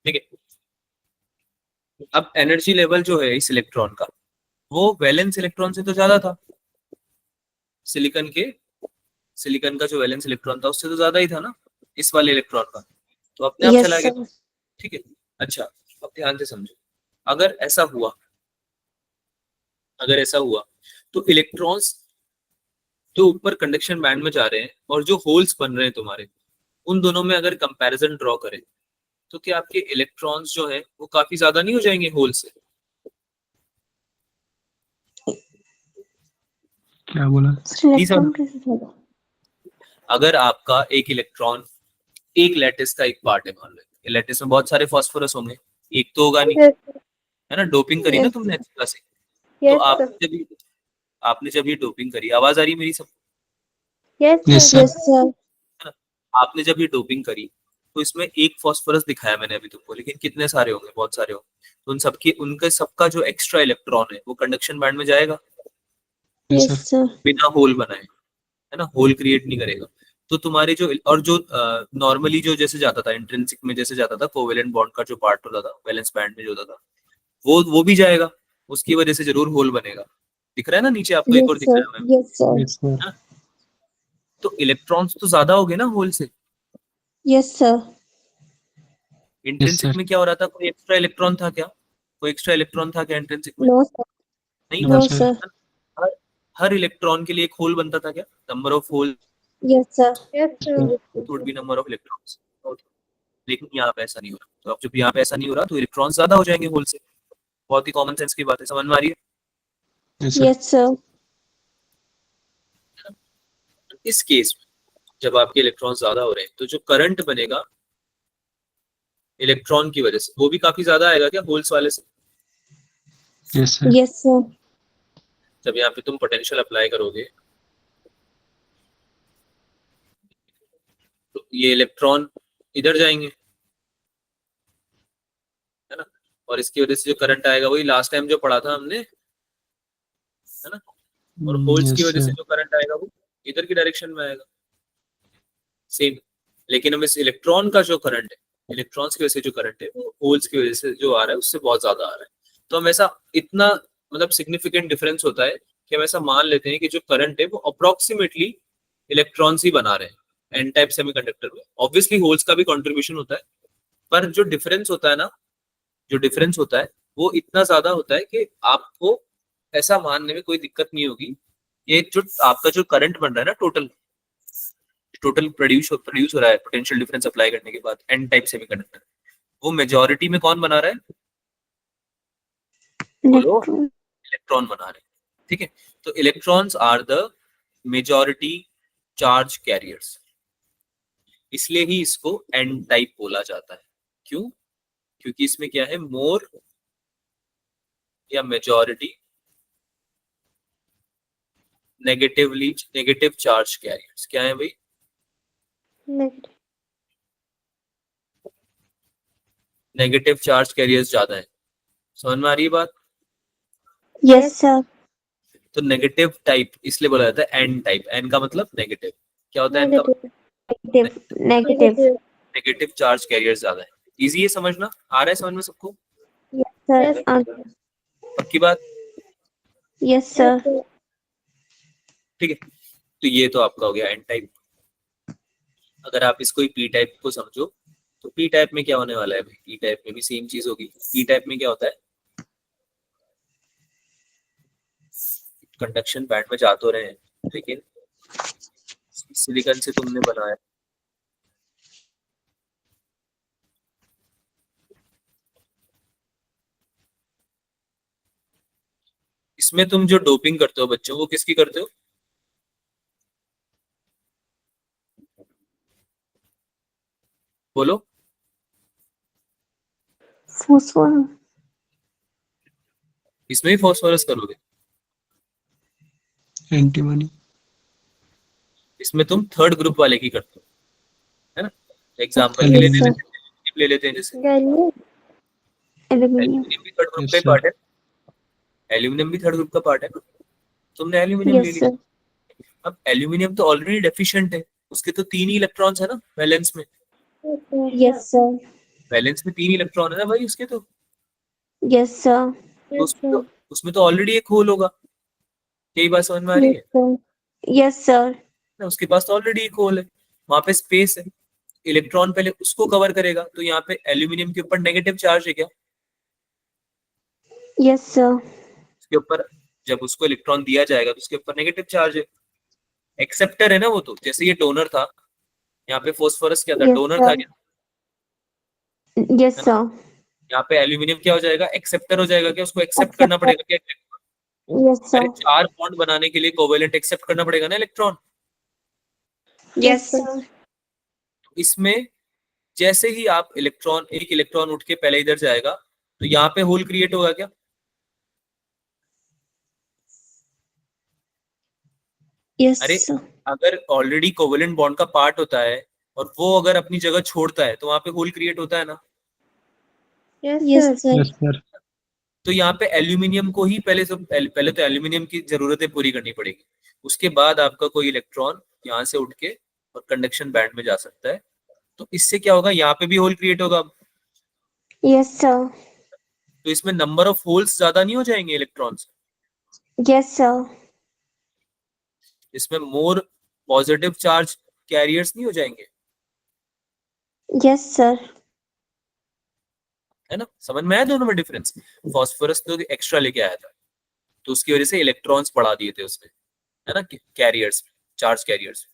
Speaker 1: ठीक है। अब एनर्जी लेवल जो है इस इलेक्ट्रॉन का, वो वैलेंस इलेक्ट्रॉन से तो ज्यादा था, सिलिकॉन का जो वैलेंस इलेक्ट्रॉन था उससे तो ज्यादा ही था ना इस वाले इलेक्ट्रॉन का, तो अपने आप
Speaker 2: यस
Speaker 1: चला गया,
Speaker 2: सर।
Speaker 1: ठीक है। अच्छा, अब ध्यान से समझो, अगर ऐसा हुआ तो इलेक्ट्रॉन्स जो ऊपर कंडक्शन बैंड में जा रहे हैं और जो होल्स बन रहे हैं तुम्हारे, उन दोनों में अगर कंपैरिजन ड्रॉ करें तो क्या आपके इलेक्ट्रॉन्स जो है वो काफी ज्यादा नहीं हो जाएंगे होल से?
Speaker 3: क्या बोला?
Speaker 4: इलेक्ट्रॉन कैसे होगा?
Speaker 1: अगर आपका एक इलेक्ट्रॉन एक लैटिस का एक पार्ट है, मान लो लैटिस में बहुत सारे फास्फोरस होंगे, एक तो होगा नहीं,
Speaker 4: यस
Speaker 1: है ना। डोपिंग करी ना
Speaker 4: Yes.
Speaker 1: तुमने एक्स्ट्रा से, तो
Speaker 4: यस सर।
Speaker 1: आपने जब ये डोपिंग करी, आवाज आ रही है मेरी सब,
Speaker 4: yes
Speaker 3: Yes,
Speaker 4: sir.
Speaker 3: sir.
Speaker 4: Yes sir.
Speaker 1: है ना। आपने जब ये डोपिंग करी तो इसमें एक फास्फोरस दिखाया मैंने अभी तुमको, लेकिन कितने सारे होंगे? बहुत सारे होंगे, तो उनके सबका जो एक्स्ट्रा इलेक्ट्रॉन है वो कंडक्शन बैंड में जाएगा
Speaker 3: Yes,
Speaker 4: यस
Speaker 3: sir.
Speaker 4: सर।
Speaker 1: बिना होल बनाए, है ना, होल क्रिएट नहीं करेगा। तो तुम्हारे जो और जो नॉर्मली जो जैसे जाता था इंट्रिंसिक में, जैसे जाता था कोवेलेंट बॉन्ड का जो पार्ट होता था वैलेंस बैंड में जो होता था, वो भी जाएगा, उसकी वजह से जरूर होल बनेगा, दिख रहा है ना नीचे आपको, एक और
Speaker 2: yes
Speaker 1: दिख
Speaker 2: sir,
Speaker 1: रहा है ma'am.
Speaker 2: yes sir,
Speaker 3: yes sir,
Speaker 1: तो इलेक्ट्रॉन्स तो ज्यादा हो गए ना होल से।
Speaker 2: yes sir,
Speaker 1: intrinsic
Speaker 3: sir.
Speaker 1: में क्या हो रहा था, कोई एक्स्ट्रा इलेक्ट्रॉन था क्या, कोई एक्स्ट्रा इलेक्ट्रॉन था क्या इंट्रिंसिक में?
Speaker 2: no sir,
Speaker 1: नहीं
Speaker 3: No,
Speaker 1: था।
Speaker 2: no
Speaker 3: sir.
Speaker 2: sir,
Speaker 1: हर हर इलेक्ट्रॉन के लिए एक होल बनता था क्या, number of hole
Speaker 2: yes sir,
Speaker 3: Sir.
Speaker 1: Would be number of electrons. लेकिन यहाँ पे ऐसा नहीं हो रहा, तो अब जब यहाँ पे ऐसा नहीं हो रहा तो इलेक्ट्रॉन ज्यादा हो जाएंगे होल से। बहुत ही कॉमन सेंस की बात है, समझ में आ रही है?
Speaker 3: Yes sir.
Speaker 2: yes sir,
Speaker 1: तो इस केस में जब आपके इलेक्ट्रॉन ज्यादा हो रहे हैं तो जो करंट बनेगा इलेक्ट्रॉन की वजह से वो भी काफी ज्यादा आएगा क्या होल्स वाले से?
Speaker 3: Yes sir.
Speaker 2: yes sir,
Speaker 1: जब यहाँ पे तुम पोटेंशियल अप्लाई करोगे तो ये इलेक्ट्रॉन इधर जाएंगे, है ना, और इसकी वजह से जो करंट आएगा वही लास्ट टाइम जो पढ़ा था हमने, है ना, और होल्स की
Speaker 3: Yes
Speaker 1: वजह से
Speaker 3: sir.
Speaker 1: जो करंट आएगा वो इधर की डायरेक्शन में आएगा, सेम। लेकिन हम इस इलेक्ट्रॉन का जो करंट है, इलेक्ट्रॉन्स की वजह से जो करंट है वो होल्स की वजह से जो आ रहा है उससे बहुत ज्यादा आ रहा है। तो हम ऐसा इतना मतलब सिग्निफिकेंट डिफरेंस होता है कि हम ऐसा मान लेते हैं कि जो करंट है वो अप्रोक्सीमेटली इलेक्ट्रॉन्स ही बना रहे हैं एन टाइप सेमीकंडक्टर में। ऑब्वियसली होल्स का भी कंट्रीब्यूशन होता है, पर जो डिफरेंस होता है ना, जो डिफरेंस होता है वो इतना ज्यादा होता है कि आपको ऐसा मानने में कोई दिक्कत नहीं होगी। ये जो आपका जो करंट बन रहा है ना, टोटल टोटल प्रोड्यूस हो रहा है पोटेंशियल डिफरेंस अप्लाई करने के बाद एन टाइप सेमीकंडक्टर, वो मेजॉरिटी में कौन बना रहा है? बोलो।
Speaker 2: electron,
Speaker 1: इलेक्ट्रॉन बना रहे हैं, ठीक है। तो electrons are the majority charge carriers, इसलिए ही इसको एन टाइप बोला जाता है। क्यों? क्योंकि इसमें क्या है, मोर या मेजॉरिटी नेगेटिव चार्ज कैरियर्स। क्या है भाई?
Speaker 4: negative,
Speaker 1: नेगेटिव चार्ज कैरियर्स ज्यादा है। समझ में आ रही है बात?
Speaker 2: yes sir,
Speaker 1: तो नेगेटिव टाइप इसलिए बोला जाता है एन टाइप। एन का मतलब नेगेटिव। क्या होता है एन का मतलब?
Speaker 4: negative,
Speaker 2: negative,
Speaker 1: negative charge carriers ज्यादा है। इजी है समझना, आ रहा है समझ में सबको?
Speaker 2: yes sir,
Speaker 1: पक्की बात?
Speaker 2: yes sir,
Speaker 1: ठीक है, तो ये तो आपका हो गया एन टाइप। अगर आप इसको ही पी टाइप को समझो तो पी टाइप में क्या होने वाला है भाई? पी टाइप में भी सेम चीज होगी। पी टाइप में क्या होता है, कंडक्शन बैंड में जा तो रहे हैं लेकिन सिलिकॉन से तुमने बनाया, इसमें तुम जो डोपिंग करते हो बच्चों, वो किसकी करते हो? बोलो।
Speaker 2: phosphorus,
Speaker 1: इसमें भी फॉस्फोरस करोगे?
Speaker 3: Antimony.
Speaker 1: इसमें तुम थर्ड ग्रुप वाले की करते हो, है ना। एग्जाम्पल के लिए
Speaker 2: yes sir,
Speaker 1: ले लेते हैं जैसे
Speaker 4: gallium,
Speaker 2: aluminium,
Speaker 1: एल्यूमिनियम भी थर्ड ग्रुप
Speaker 3: Yes
Speaker 1: का ही
Speaker 3: sir.
Speaker 1: पार्ट है। एल्यूमिनियम भी थर्ड ग्रुप का पार्ट है ना। तुमने एल्यूमिनियम ले
Speaker 2: yes
Speaker 1: लिया।
Speaker 2: sir,
Speaker 1: अब एल्यूमिनियम तो ऑलरेडी डेफिशिएंट है, उसके तो 3 ही इलेक्ट्रॉन्स है ना वैलेंस में।
Speaker 2: yes sir,
Speaker 1: वैलेंस में 3 इलेक्ट्रॉन है ना भाई उसके तो।
Speaker 2: yes sir,
Speaker 1: तो उसमें तो ऑलरेडी एक होल होगा। यही बात समझ में आ रही
Speaker 2: yes
Speaker 1: है
Speaker 2: sir, yes sir,
Speaker 1: ना? उसके पास तो ऑलरेडी एक होल है, वहां पे स्पेस है, इलेक्ट्रॉन पहले उसको कवर करेगा। तो यहाँ पे एल्यूमिनियम के ऊपर नेगेटिव चार्ज है क्या?
Speaker 2: yes sir,
Speaker 1: उसके ऊपर जब उसको इलेक्ट्रॉन दिया जाएगा तो उसके ऊपर नेगेटिव चार्ज है। एक्सेप्टर है ना वो, तो जैसे ये डोनर था, यहाँ पे फॉस्फोरस क्या था,
Speaker 2: yes
Speaker 1: डोनर था
Speaker 2: sir,
Speaker 1: क्या,
Speaker 2: yes
Speaker 1: है ना।
Speaker 2: sir,
Speaker 1: यहाँ पे एल्यूमिनियम क्या हो जाएगा, एक्सेप्टर हो जाएगा क्या, उसको एक्सेप्ट करना
Speaker 2: acceptor,
Speaker 1: पड़ेगा क्या?
Speaker 2: yes sir,
Speaker 1: अरे 4 बॉन्ड बनाने के लिए कोवेलेंट एक्सेप्ट करना पड़ेगा ना इलेक्ट्रॉन।
Speaker 2: yes sir,
Speaker 1: इसमें जैसे ही आप इलेक्ट्रॉन, एक इलेक्ट्रॉन उठ के पहले इधर जाएगा तो यहाँ पे होल क्रिएट होगा क्या?
Speaker 2: yes
Speaker 1: अरे
Speaker 2: sir,
Speaker 1: अगर ऑलरेडी कोवेलेंट बॉन्ड का पार्ट होता है और वो अगर अपनी जगह छोड़ता है तो वहां पे होल क्रिएट होता है ना।
Speaker 2: yes sir,
Speaker 3: Yes sir.
Speaker 1: तो यहाँ पे एल्यूमिनियम को ही पहले तो एल्यूमिनियम की जरूरतें पूरी करनी पड़ेगी, उसके बाद आपका कोई इलेक्ट्रॉन यहाँ से उठ के और कंडक्शन बैंड में जा सकता है। तो इससे क्या होगा, यहाँ पे भी होल क्रिएट होगा।
Speaker 2: yes sir,
Speaker 1: तो इसमें नंबर ऑफ होल्स ज्यादा नहीं हो जाएंगे इलेक्ट्रॉन्स?
Speaker 4: Yes, sir.
Speaker 1: इसमें मोर पॉजिटिव चार्ज कैरियर्स नहीं हो जाएंगे?
Speaker 4: Yes, sir.
Speaker 1: है ना, समझ में आया दोनों में डिफरेंस? फास्फोरस तो एक्स्ट्रा लेके आया था, तो उसकी वजह से इलेक्ट्रॉन्स बढ़ा दिए थे उसमें, है ना, कैरियर्स, चार्ज कैरियर्स।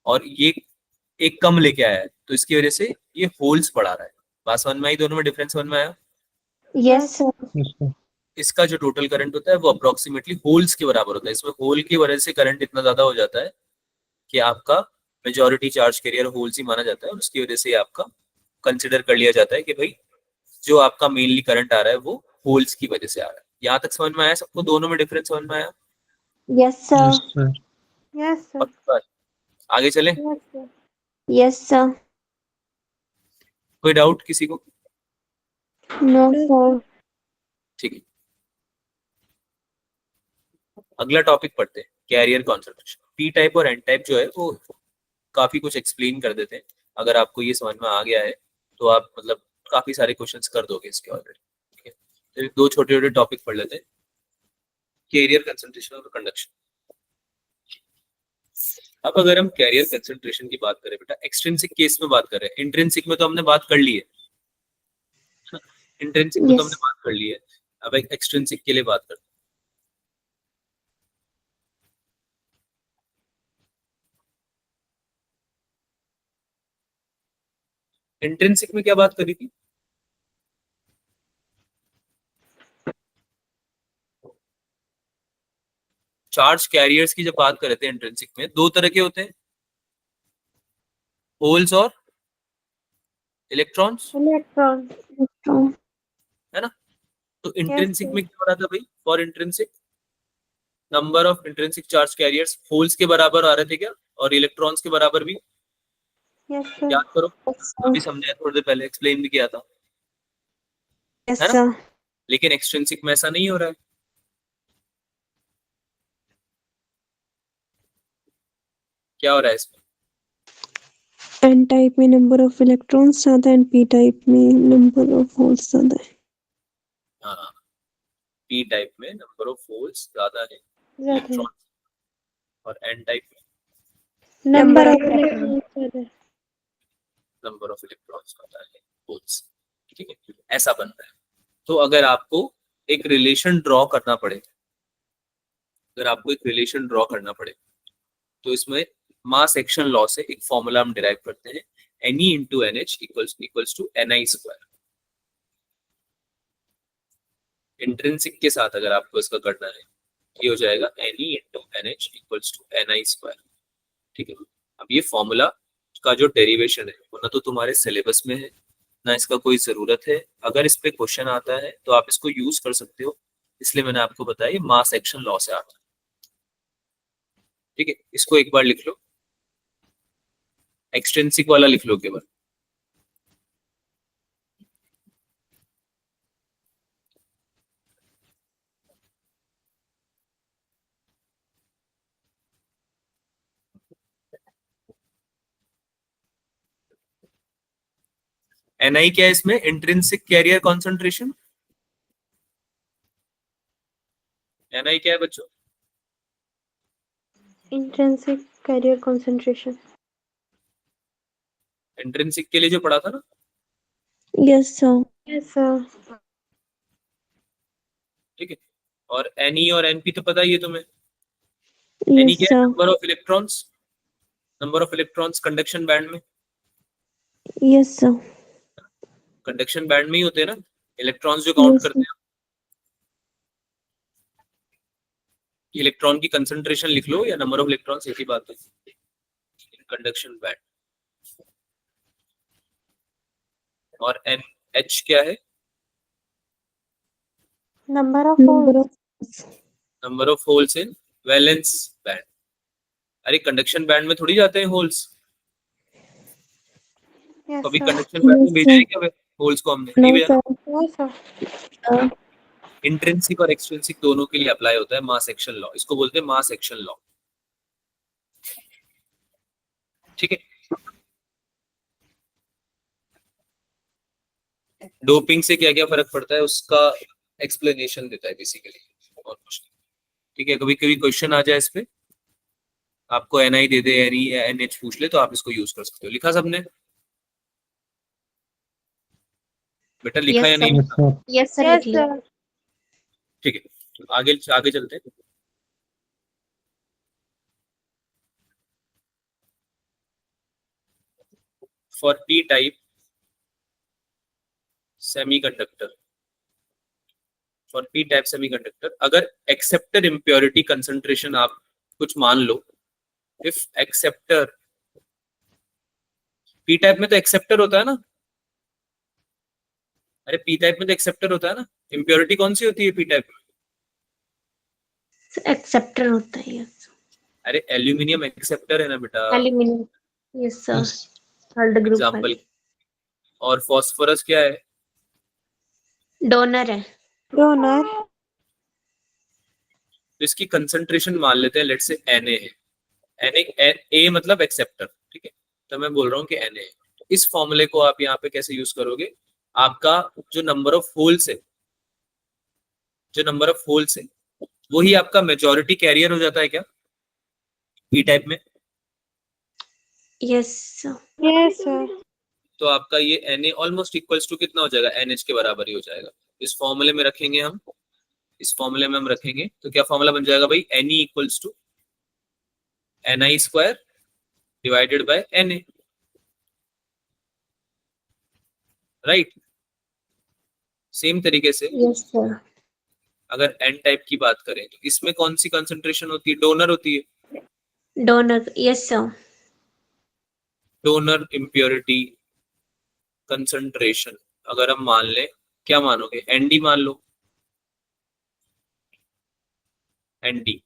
Speaker 1: और ये एक कम लेके आया है, तो इसकी वजह से ये होल्स बढ़ा रहा है। बात समझ में आई? दोनों में डिफरेंस समझ में आया?
Speaker 4: Yes, sir.
Speaker 3: yes, sir.
Speaker 1: इसका जो टोटल करंट होता है वो अप्रोक्सीमेटली होल्स के बराबर होता है। इसमें होल की वजह से करंट इतना ज्यादा हो जाता है कि आपका मेजॉरिटी चार्ज कैरियर होल्स ही माना जाता है, और उसकी वजह से आपका कंसिडर कर लिया जाता है कि भाई जो आपका मेनली करंट आ रहा है वो होल्स की वजह से आ रहा है। यहाँ तक समझ में आया सबको? दोनों में डिफरेंस समझ में आया?
Speaker 4: Yes, sir.
Speaker 3: Yes, sir.
Speaker 4: Yes, sir.
Speaker 1: पक्का? आगे चले?
Speaker 4: Yes, sir. Yes, sir.
Speaker 1: कोई डाउट किसी को?
Speaker 4: No, sir.
Speaker 1: ठीक है, अगला टॉपिक पढ़ते हैं, कैरियर कॉन्सेंट्रेशन। पी टाइप और एन टाइप जो है वो काफी कुछ एक्सप्लेन कर देते हैं। अगर आपको ये समझ में आ गया है तो आप मतलब काफी सारे क्वेश्चंस कर दोगे इसके ऑलरेडी। ठीक है, तो दो छोटे छोटे टॉपिक पढ़ लेते हैं, कैरियर कंसंट्रेशन और कंडक्शन। अब अगर हम कैरियर कंसंट्रेशन की बात करें बेटा, एक्सट्रिंसिक केस में बात कर रहे हैं, इंट्रिंसिक में तो हमने बात कर ली है, इंट्रिंसिक में तो हमने
Speaker 4: Yes.
Speaker 1: बात कर ली है। अब एक एक्सट्रिंसिक के लिए बात करते हैं। इंट्रिंसिक में क्या बात करी थी? चार्ज कैरियर्स की जब बात कर रहे थे इंट्रिंसिक में, दो तरह के होते हैं, होल्स और इलेक्ट्रॉन्स,
Speaker 4: Electron.
Speaker 2: इलेक्ट्रॉन।
Speaker 1: है ना। तो
Speaker 4: Yes,
Speaker 1: इंट्रिंसिक
Speaker 4: sir.
Speaker 1: में क्या हो रहा था भाई? For intrinsic number of intrinsic charge carriers holes के बराबर आ रहे थे क्या, और इलेक्ट्रॉन्स के बराबर भी?
Speaker 4: Yes, sir.
Speaker 1: याद करो,
Speaker 2: Yes, sir.
Speaker 1: अभी समझाया, थोड़ी देर पहले एक्सप्लेन भी किया था,
Speaker 2: Yes,
Speaker 1: है ना।
Speaker 2: sir.
Speaker 1: लेकिन एक्सट्रिंसिक में ऐसा नहीं हो रहा है। क्या हो रहा है इसमें?
Speaker 2: एन टाइप में नंबर ऑफ इलेक्ट्रॉन्स ज्यादा है, पी टाइप में नंबर ऑफ होल्स ज्यादा है।
Speaker 1: हाँ, पी टाइप में नंबर ऑफ होल्स ज्यादा है
Speaker 4: Zyada.
Speaker 1: इलेक्ट्रॉन, और एन टाइप में
Speaker 4: Number of electrons zyada.
Speaker 1: Number of electrons ज्यादा है होल्स। ठीक है, ऐसा बनता है। तो अगर आपको एक रिलेशन ड्रॉ करना पड़े, अगर आपको एक रिलेशन ड्रॉ करना पड़े, तो इसमें मास एक्शन लॉ से एक फॉर्मूला हम डिराइव करते हैं, Ne into NH equals to Ni square. Intrinsic के साथ अगर आपको इसका करना है, ये हो जाएगा Ne into NH equals to Ni square. ठीक है, अब ये फॉर्मूला का जो डेरिवेशन है वो ना तो तुम्हारे सिलेबस में है, ना इसका कोई जरूरत है। अगर इस पे क्वेश्चन आता है तो आप इसको यूज कर सकते हो, इसलिए मैंने आपको बताया ये मास एक्शन लॉ से आता है। ठीक है, इसको एक बार लिख लो, एक्सट्रिंसिक वाला लिख लो केवल। Ni क्या है इसमें? Intrinsic career concentration. Ni क्या है बच्चों?
Speaker 4: Intrinsic carrier concentration.
Speaker 1: इंट्रिंसिक के लिए जो पढ़ा था ना,
Speaker 2: यस सर।
Speaker 4: Yes, sir.
Speaker 1: ठीक है। और Ne और Np तो पता ही है तुम्हें। Ne
Speaker 2: यस
Speaker 1: क्या है?
Speaker 2: Sir.
Speaker 1: Number of electrons, number of electrons conduction band में।
Speaker 2: Yes sir.
Speaker 1: कंडक्शन बैंड में ही होते हैं ना इलेक्ट्रॉन्स जो काउंट
Speaker 2: यस
Speaker 1: करते हैं। इलेक्ट्रॉन की कंसंट्रेशन लिख लो या नंबर ऑफ इलेक्ट्रॉन्स, एक ही बात है। Conduction band. और NH क्या है?
Speaker 4: Number of
Speaker 2: number
Speaker 4: holes.
Speaker 2: Of
Speaker 1: number of holes in valence band. अरे कंडक्शन बैंड में थोड़ी जाते हैं होल्स,
Speaker 4: Yes,
Speaker 1: कभी
Speaker 4: sir.
Speaker 1: कंडक्शन बैंड में
Speaker 2: यस
Speaker 1: भेजा
Speaker 2: सर।
Speaker 1: है क्या होल्स को? हमने नहीं
Speaker 2: नो
Speaker 1: भेजा।
Speaker 2: सर।
Speaker 4: No, sir.
Speaker 1: इंट्रिंसिक और एक्सट्रिंसिक दोनों के लिए अप्लाई होता है मास एक्शन लॉ, इसको बोलते हैं मास एक्शन लॉ। ठीक है, डोपिंग से क्या क्या फर्क पड़ता है उसका एक्सप्लेनेशन देता है बेसिकली, और कुछ नहीं। ठीक है, कभी कभी क्वेश्चन आ जाए इस पे, आपको Ni दे दे, Ni या NH पूछ ले, तो आप इसको यूज कर सकते हो। लिखा सबने? बेटा लिखा या
Speaker 2: Yes,
Speaker 1: नहीं?
Speaker 2: sir. Yes, sir.
Speaker 4: Yes,
Speaker 2: लिख लिया।
Speaker 4: sir.
Speaker 1: ठीक है, आगे आगे चलते हैं। For P type semiconductor, for P type semiconductor, अगर एक्सेप्टर इम्प्योरिटी कंसंट्रेशन आप कुछ मान लो, इफ एक्सेप्टर, पी टाइप में तो एक्सेप्टर होता है ना, अरे पी टाइप में तो एक्सेप्टर होता है ना, इम्प्योरिटी कौन सी होती है पी टाइप में?
Speaker 2: एक्सेप्टर होता है। यस।
Speaker 1: अरे एल्यूमिनियम एक्सेप्टर है ना बेटा,
Speaker 2: aluminium. Yes sir.
Speaker 3: Yes
Speaker 2: third group
Speaker 1: example.
Speaker 2: वाले।
Speaker 1: और फॉस्फोरस क्या है?
Speaker 2: डोनर है।
Speaker 4: Donor.
Speaker 1: तो इसकी कंसंट्रेशन मान लेते हैं, लेट्स से Na है, Na मतलब एक्सेप्टर, ठीक है, तो मैं बोल रहा हूँ कि Na है। तो इस फॉर्मूले को आप यहाँ पे कैसे यूज करोगे? आपका जो नंबर ऑफ होल्स है, जो नंबर ऑफ होल्स है, वही आपका मेजॉरिटी कैरियर हो जाता है क्या पी टाइप में?
Speaker 2: Yes sir.
Speaker 4: Yes, sir.
Speaker 1: तो आपका ये Na ऑलमोस्ट इक्वल्स टू कितना हो जाएगा? NH के बराबर ही हो जाएगा। इस फॉर्मूले में रखेंगे हम, इस फॉर्मूले में हम रखेंगे तो क्या फॉर्मूला बन जाएगा भाई? Ne equals to Ni square divided by Na, right. Same तरीके से
Speaker 2: यस सर।
Speaker 1: अगर एन टाइप की बात करें तो इसमें कौन सी कंसंट्रेशन होती है? डोनर होती है।
Speaker 2: Donor. Yes sir.
Speaker 1: Donor impurity concentration अगर हम मान लें, क्या मानोगे? एनडी मान लो, एनडी।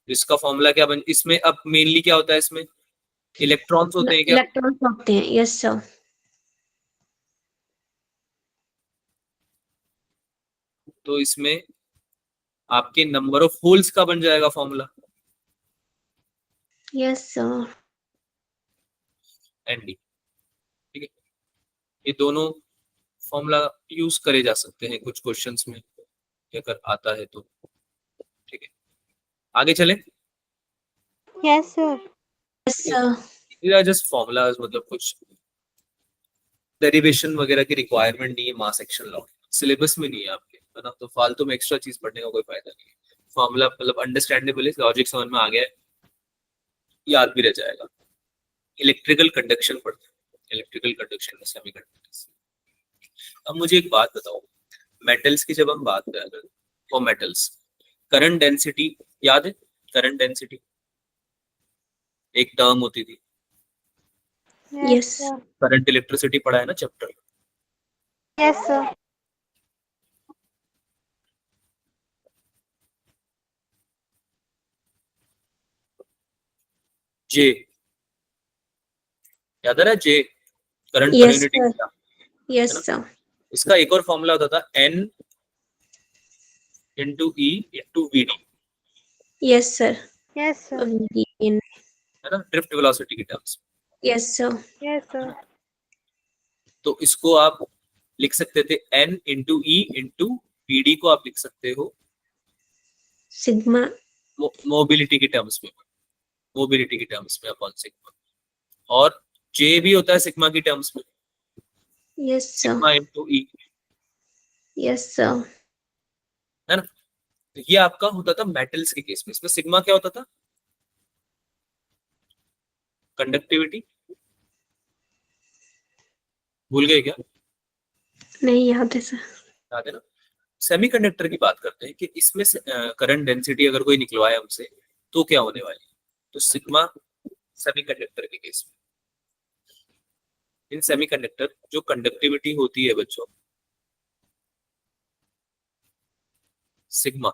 Speaker 1: इसका फॉर्मूला क्या बन, इसमें अब मेनली क्या होता है? इसमें इलेक्ट्रॉन्स होते हैं क्या?
Speaker 2: इलेक्ट्रॉन्स होते हैं। Yes sir.
Speaker 1: तो इसमें आपके नंबर ऑफ होल्स का बन जाएगा फॉर्मूला,
Speaker 2: यस सर।
Speaker 1: एनडी, ठीक है। ये दोनों फॉर्मूला यूज करे जा सकते हैं कुछ क्वेश्चंस में, अगर आता है तो, ठीक है। आगे चलें।
Speaker 4: Yes, sir.
Speaker 2: Yes sir.
Speaker 1: ये जस्ट फॉर्मूलाज, मतलब कुछ डेरिवेशन वगैरह की रिक्वायरमेंट नहीं है मास एक्शन लॉ, सिलेबस में नहीं है आपके, है ना, तो फालतू में एक्स्ट्रा चीज पढ़ने का कोई फायदा नहीं है। फॉर्मूला मतलब अंडरस्टैंडेबल है, लॉजिक समझ में आ गया है, याद भी रह जाएगा। इलेक्ट्रिकल कंडक्शन पढ़ते हैं, इलेक्ट्रिकल कंडक्शन में सेमीकंडक्टर्स। अब मुझे एक बात बताओ, मेटल्स की जब हम बात करें, वो मेटल्स करंट डेंसिटी याद है? करंट डेंसिटी एक टर्म होती थी,
Speaker 2: Yes.
Speaker 4: sir.
Speaker 1: करंट इलेक्ट्रिसिटी पढ़ा है ना चैप्टर।
Speaker 4: Yes, sir.
Speaker 1: जे याद है ना? जे करंट पर
Speaker 2: Yes
Speaker 1: unit
Speaker 2: sir.
Speaker 1: Area,
Speaker 2: Yes
Speaker 1: है ना?
Speaker 2: sir.
Speaker 1: इसका एक और फॉर्मूला होता था N into E into V D,
Speaker 2: Yes sir.
Speaker 4: Yes, sir.
Speaker 2: In.
Speaker 1: है ना, ड्रिफ्ट वेलोसिटी की terms.
Speaker 2: Yes sir.
Speaker 4: Yes, sir.
Speaker 1: तो इसको आप लिख सकते थे N into E into V D, को आप लिख सकते हो
Speaker 2: Sigma.
Speaker 1: मोबिलिटी की टर्म्स में, मोबिलिटी की टर्म्स में अपॉन सिग्मा। और जे भी होता है सिग्मा की टर्म्स में,
Speaker 2: Yes sir.
Speaker 1: सिग्मा इंटू ई,
Speaker 2: Yes sir.
Speaker 1: है ना। तो ये आपका होता था मेटल्स के केस में। इसमें सिग्मा क्या होता था? कंडक्टिविटी। भूल गए क्या?
Speaker 2: नहीं याद है सर।
Speaker 1: याद है ना। सेमीकंडक्टर की बात करते हैं कि इसमें से करंट डेंसिटी अगर कोई निकलवाए हमसे तो क्या होने वाली है? तो सिग्मा सेमीकंडक्टर के केस में, इन सेमीकंडक्टर जो कंडक्टिविटी होती है बच्चों, सिग्मा,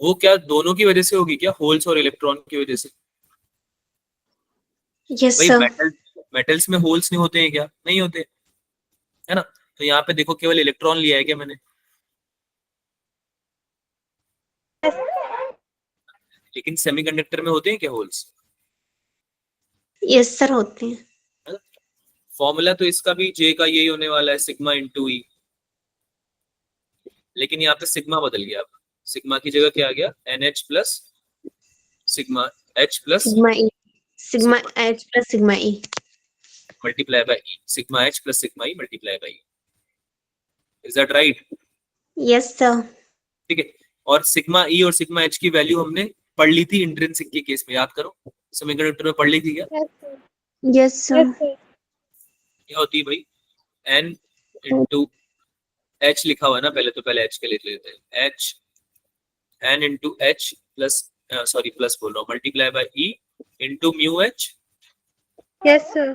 Speaker 1: वो क्या दोनों की वजह से होगी क्या? होल्स और इलेक्ट्रॉन की वजह से?
Speaker 2: Yes
Speaker 1: भाई
Speaker 2: sir.
Speaker 1: मेटल्स में होल्स नहीं होते हैं क्या? नहीं होते, है ना। तो यहाँ पे देखो केवल इलेक्ट्रॉन लिया है क्या मैंने? लेकिन सेमीकंडक्टर में होते हैं क्या होल्स?
Speaker 2: Yes sir होते हैं।
Speaker 1: फॉर्मूला तो इसका भी जे का यही होने वाला है, सिग्मा इंटू ई, लेकिन यहाँ पे सिग्मा बदल गया। सिग्मा की जगह क्या आ गया, NH plus sigma H plus
Speaker 5: sigma E, sigma H plus sigma E.
Speaker 1: Multiply by E, sigma H plus sigma E multiply by E। Is that right?
Speaker 5: Yes sir.
Speaker 1: ठीक है, और सिग्मा E और sigma H की value हमने पढ़ ली थी intrinsic के case में, याद करो, सेमीकंडक्टर में पढ़ ली थी क्या?
Speaker 5: Yes sir.
Speaker 1: क्या होती है भाई, N इंटू H लिखा हुआ है ना, पहले तो पहले H के लिख लेते हैं, H N into H plus sorry plus बोल रहा हूँ, multiply by E into mu H
Speaker 4: Yes, sir.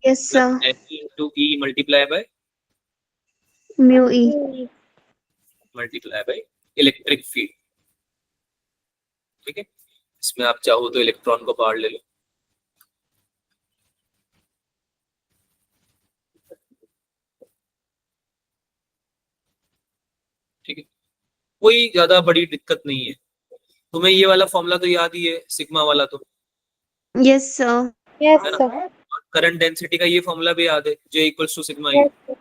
Speaker 5: Yes sir.
Speaker 1: N into E multiply by
Speaker 5: mu E.
Speaker 1: Multiply by electric field. ठीक है, इसमें आप चाहो तो इलेक्ट्रॉन को बाहर ले लो, ठीक है, कोई ज्यादा बड़ी दिक्कत नहीं है। तुम्हें ये वाला फॉर्मूला तो याद ही है, सिग्मा वाला तो,
Speaker 5: यस सर।
Speaker 4: Yes,
Speaker 1: है ना?
Speaker 4: sir.
Speaker 1: करंट डेंसिटी का ये फॉर्मूला भी याद है, J equals to sigma E।
Speaker 4: Yes, sir.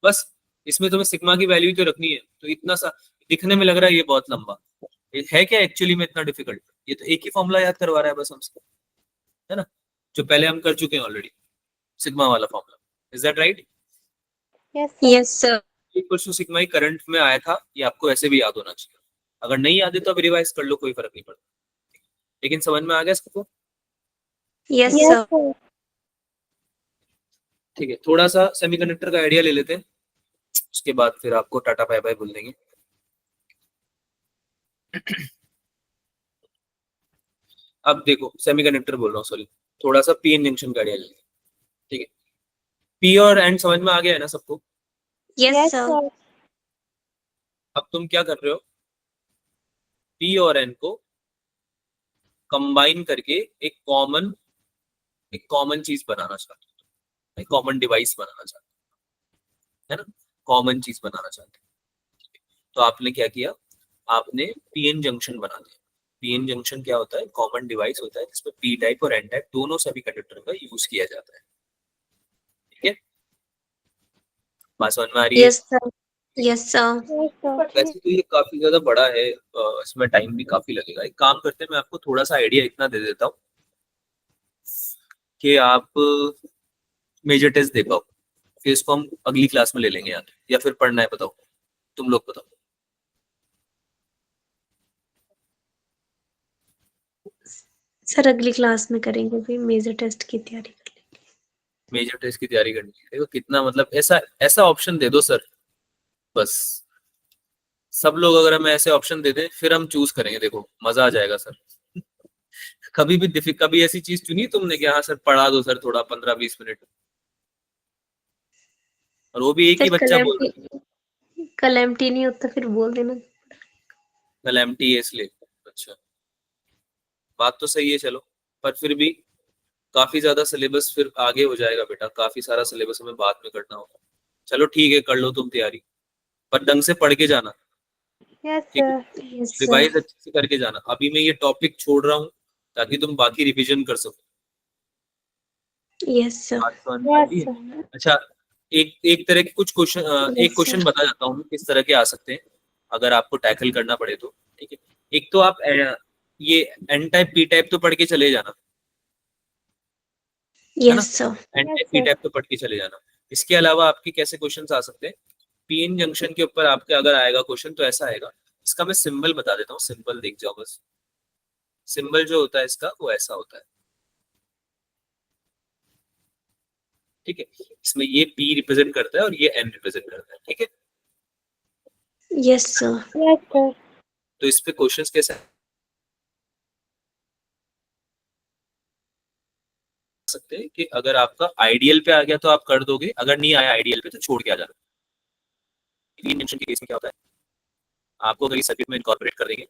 Speaker 1: बस इसमें तुम्हें सिग्मा की वैल्यू तो रखनी है, तो इतना सा दिखने में लग रहा है ये बहुत लंबा, ये है क्या एक्चुअली में इतना डिफिकल्ट? ये तो एक ही फॉर्मूला याद करवा रहा है बस हमसे, है ना, जो पहले हम कर चुके हैं ऑलरेडी, सिग्मा वाला फॉर्मूला। Is that right?
Speaker 4: Yes, sir.
Speaker 5: Yes sir.
Speaker 1: Equals to sigma ही करंट में आया था, ये आपको ऐसे भी याद होना चाहिए, अगर नहीं याद है तो अब रिवाइज कर लो, कोई फर्क नहीं पड़ता। लेकिन समझ में आ गया सबको?
Speaker 5: Yes
Speaker 4: Yes,
Speaker 5: sir.
Speaker 4: sir.
Speaker 1: ठीक है, थोड़ा सा सेमीकंडक्टर का आइडिया ले लेते हैं, उसके बाद फिर आपको टाटा बाय बाय बोल देंगे। अब देखो, सेमीकंडक्टर बोल रहा हूँ, सॉरी, थोड़ा सा पी एन जंक्शन का आइडिया ले लेते हैं। ठीक है, पी और एन समझ में आ गया है ना सबको?
Speaker 5: Yes
Speaker 4: Yes,
Speaker 5: sir.
Speaker 4: sir.
Speaker 1: अब तुम क्या कर रहे हो, पी और एन को कंबाइन करके एक कॉमन चीज बनाना चाहते हो, एक कॉमन डिवाइस बनाना चाहते हो, है ना, कॉमन चीज बनाना चाहते हो। तो आपने क्या किया, आपने पीएन जंक्शन बना दिया। पीएन जंक्शन क्या होता है, कॉमन डिवाइस होता है जिसमें पी टाइप और एन टाइप दोनों सेमीकंडक्टर का यूज किया जाता है। ठीक है, बात समझ में आ रही है?
Speaker 5: Yes sir. Yes sir.
Speaker 4: Yes, sir.
Speaker 1: वैसे तो ये काफी ज्यादा बड़ा है, इसमें टाइम भी काफी लगेगा। एक काम करते हैं, मैं आपको थोड़ा सा आइडिया इतना दे देता हूँ कि आप मेजर टेस्ट दे पाओ, फिर इसको हम अगली क्लास में ले लेंगे यार, या फिर पढ़ना है, बताओ तुम लोग बताओ।
Speaker 5: सर अगली क्लास में करेंगे, फिर मेजर टेस्ट की तैयारी कर लेंगे।
Speaker 1: मेजर टेस्ट की तैयारी करनी है, देखो कितना, मतलब ऐसा ऐसा ऑप्शन दे दो सर, बस सब लोग अगर हमें ऐसे ऑप्शन दे दें फिर हम चूज करेंगे, देखो मजा आ जाएगा सर। कभी ऐसी चीज चुनी तुमने कि हाँ सर पढ़ा दो सर थोड़ा 15-20 मिनट, और वो भी एक ही
Speaker 5: सर
Speaker 1: बच्चा बोल रहा है
Speaker 5: कल एम्प्टी नहीं होता, फिर बोल देना।
Speaker 1: कल एमटी है इसलिए। अच्छा, बात तो सही है, चलो, पर फिर भी काफी ज्यादा सिलेबस फिर आगे हो जाएगा बेटा, काफी सारा सिलेबस हमें बाद में करना होगा। चलो ठीक है, कर लो तुम तैयारी, पर ढंग से पढ़ के जाना,
Speaker 4: Yes,
Speaker 1: ठीक है,
Speaker 4: sir.
Speaker 5: Yes sir.
Speaker 1: रिवाइज अच्छे से करके जाना। अभी मैं ये टॉपिक छोड़ रहा हूँ ताकि तुम बाकी रिवीजन कर सको।
Speaker 5: Yes sir.
Speaker 1: बात समझ में आ रही
Speaker 4: Yes,
Speaker 1: है?
Speaker 4: sir.
Speaker 1: अच्छा, एक तरह के कुछ क्वेश्चन, एक
Speaker 5: Yes,
Speaker 1: क्वेश्चन
Speaker 5: sir.
Speaker 1: बता जाता हूँ किस तरह के आ सकते हैं अगर आपको टैकल करना पड़े तो। ठीक है, एक तो आप ये एन टाइप पी टाइप तो पढ़ के चले जाना, है ना,
Speaker 5: yes sir.
Speaker 1: N type
Speaker 4: Yes,
Speaker 1: P
Speaker 4: sir.
Speaker 1: Type तो पढ़ के चले जाना। इसके अलावा आपके कैसे क्वेश्चंस आ सकते हैं, पीएन जंक्शन के ऊपर आपके अगर आएगा क्वेश्चन तो ऐसा आएगा, इसका मैं सिंबल बता देता हूँ, सिंबल देख जाओ बस। सिंबल जो होता है इसका वो ऐसा होता है, ठीक है, इसमें ये P रिप्रेजेंट करता है और ये N रिप्रेजेंट करता है। ठीक है,
Speaker 5: यस सर।
Speaker 4: Yes, sir.
Speaker 1: तो इस पे क्वेश्चंस कैसे आ सकते हैं कि अगर आपका आइडियल पे आ गया तो आप कर दोगे, अगर नहीं आया आइडियल पे तो छोड़ के आ जाना। पीएन जंक्शन के केस में क्या होता है, आपको अगर इस सर्किट में इनकॉर्पोरेट कर देंगे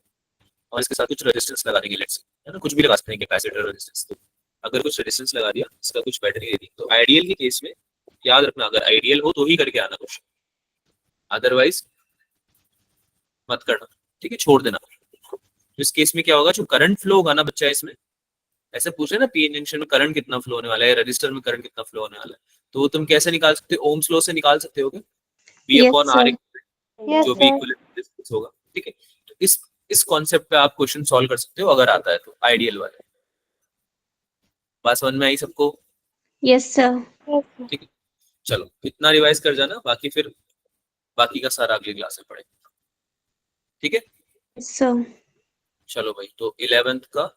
Speaker 1: और इसके साथ कुछ रेजिस्टेंस लगा देंगे, लेट्स से, है ना, कुछ भी लगा सकते हैं, कैपेसिटर रेजिस्टेंस, तो अगर कुछ रेजिस्टेंस लगा दिया, इसका कुछ बैटरी दे दी, तो आइडियल के केस में याद रखना, अगर आइडियल हो तो ही करके आना कुछ, अदरवाइज मत करना। ठीक है, छोड़ देना। तो इस केस में क्या होगा, जो करंट फ्लो होगा ना बच्चा, इसमें ऐसे पूछे ना पीएन जंक्शन में करंट कितना फ्लो होने वाला है, रजिस्टर में करंट कितना फ्लो होने वाला है, तो वो तुम कैसे निकाल सकते हो, ओम्स लॉ से निकाल सकते हो, V
Speaker 5: Yes,
Speaker 1: upon
Speaker 5: sir.
Speaker 1: R,
Speaker 4: Yes,
Speaker 1: जो भी
Speaker 4: sir.
Speaker 1: इक्विवेलेंट रेजिस्टेंस होगा। ठीक है, इस कॉन्सेप्ट पे आप क्वेश्चन सॉल्व कर सकते हो अगर आता है तो, आइडियल वाले। बात समझ में आई सबको?
Speaker 2: Yes sir.
Speaker 4: Yes, sir.
Speaker 1: ठीक है, चलो इतना रिवाइज कर जाना, बाकी फिर बाकी का सारा अगली क्लास में पढ़ेंगे। ठीक है,
Speaker 2: सर।
Speaker 1: चलो भाई, तो 11th का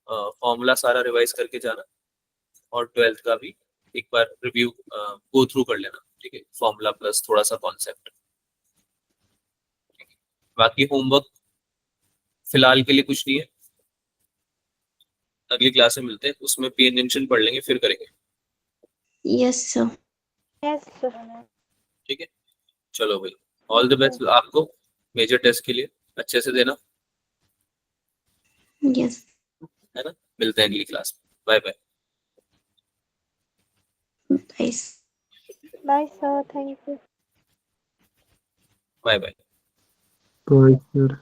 Speaker 1: फॉर्मूला सारा रिवाइज करके जाना, और 12th का भी एक बार रिव्यू गो थ्रू कर लेना। ठीक है, फॉर्मूला प्लस थोड़ा सा कॉन्सेप्ट। बाकी होमवर्क फिलहाल के लिए कुछ नहीं है, अगली क्लास में मिलते हैं, उसमें पे इंजन पढ़ लेंगे फिर करेंगे।
Speaker 2: Yes sir.
Speaker 4: Yes, sir.
Speaker 1: ठीक है, चलो भाई, ऑल द बेस्ट आपको मेजर टेस्ट के लिए, अच्छे से देना,
Speaker 2: यस।
Speaker 1: है ना। मिलते हैं अगली क्लास में, bye bye.
Speaker 2: Nice.
Speaker 4: Bye, sir. Thank you.
Speaker 1: Bye bye.
Speaker 3: तो सर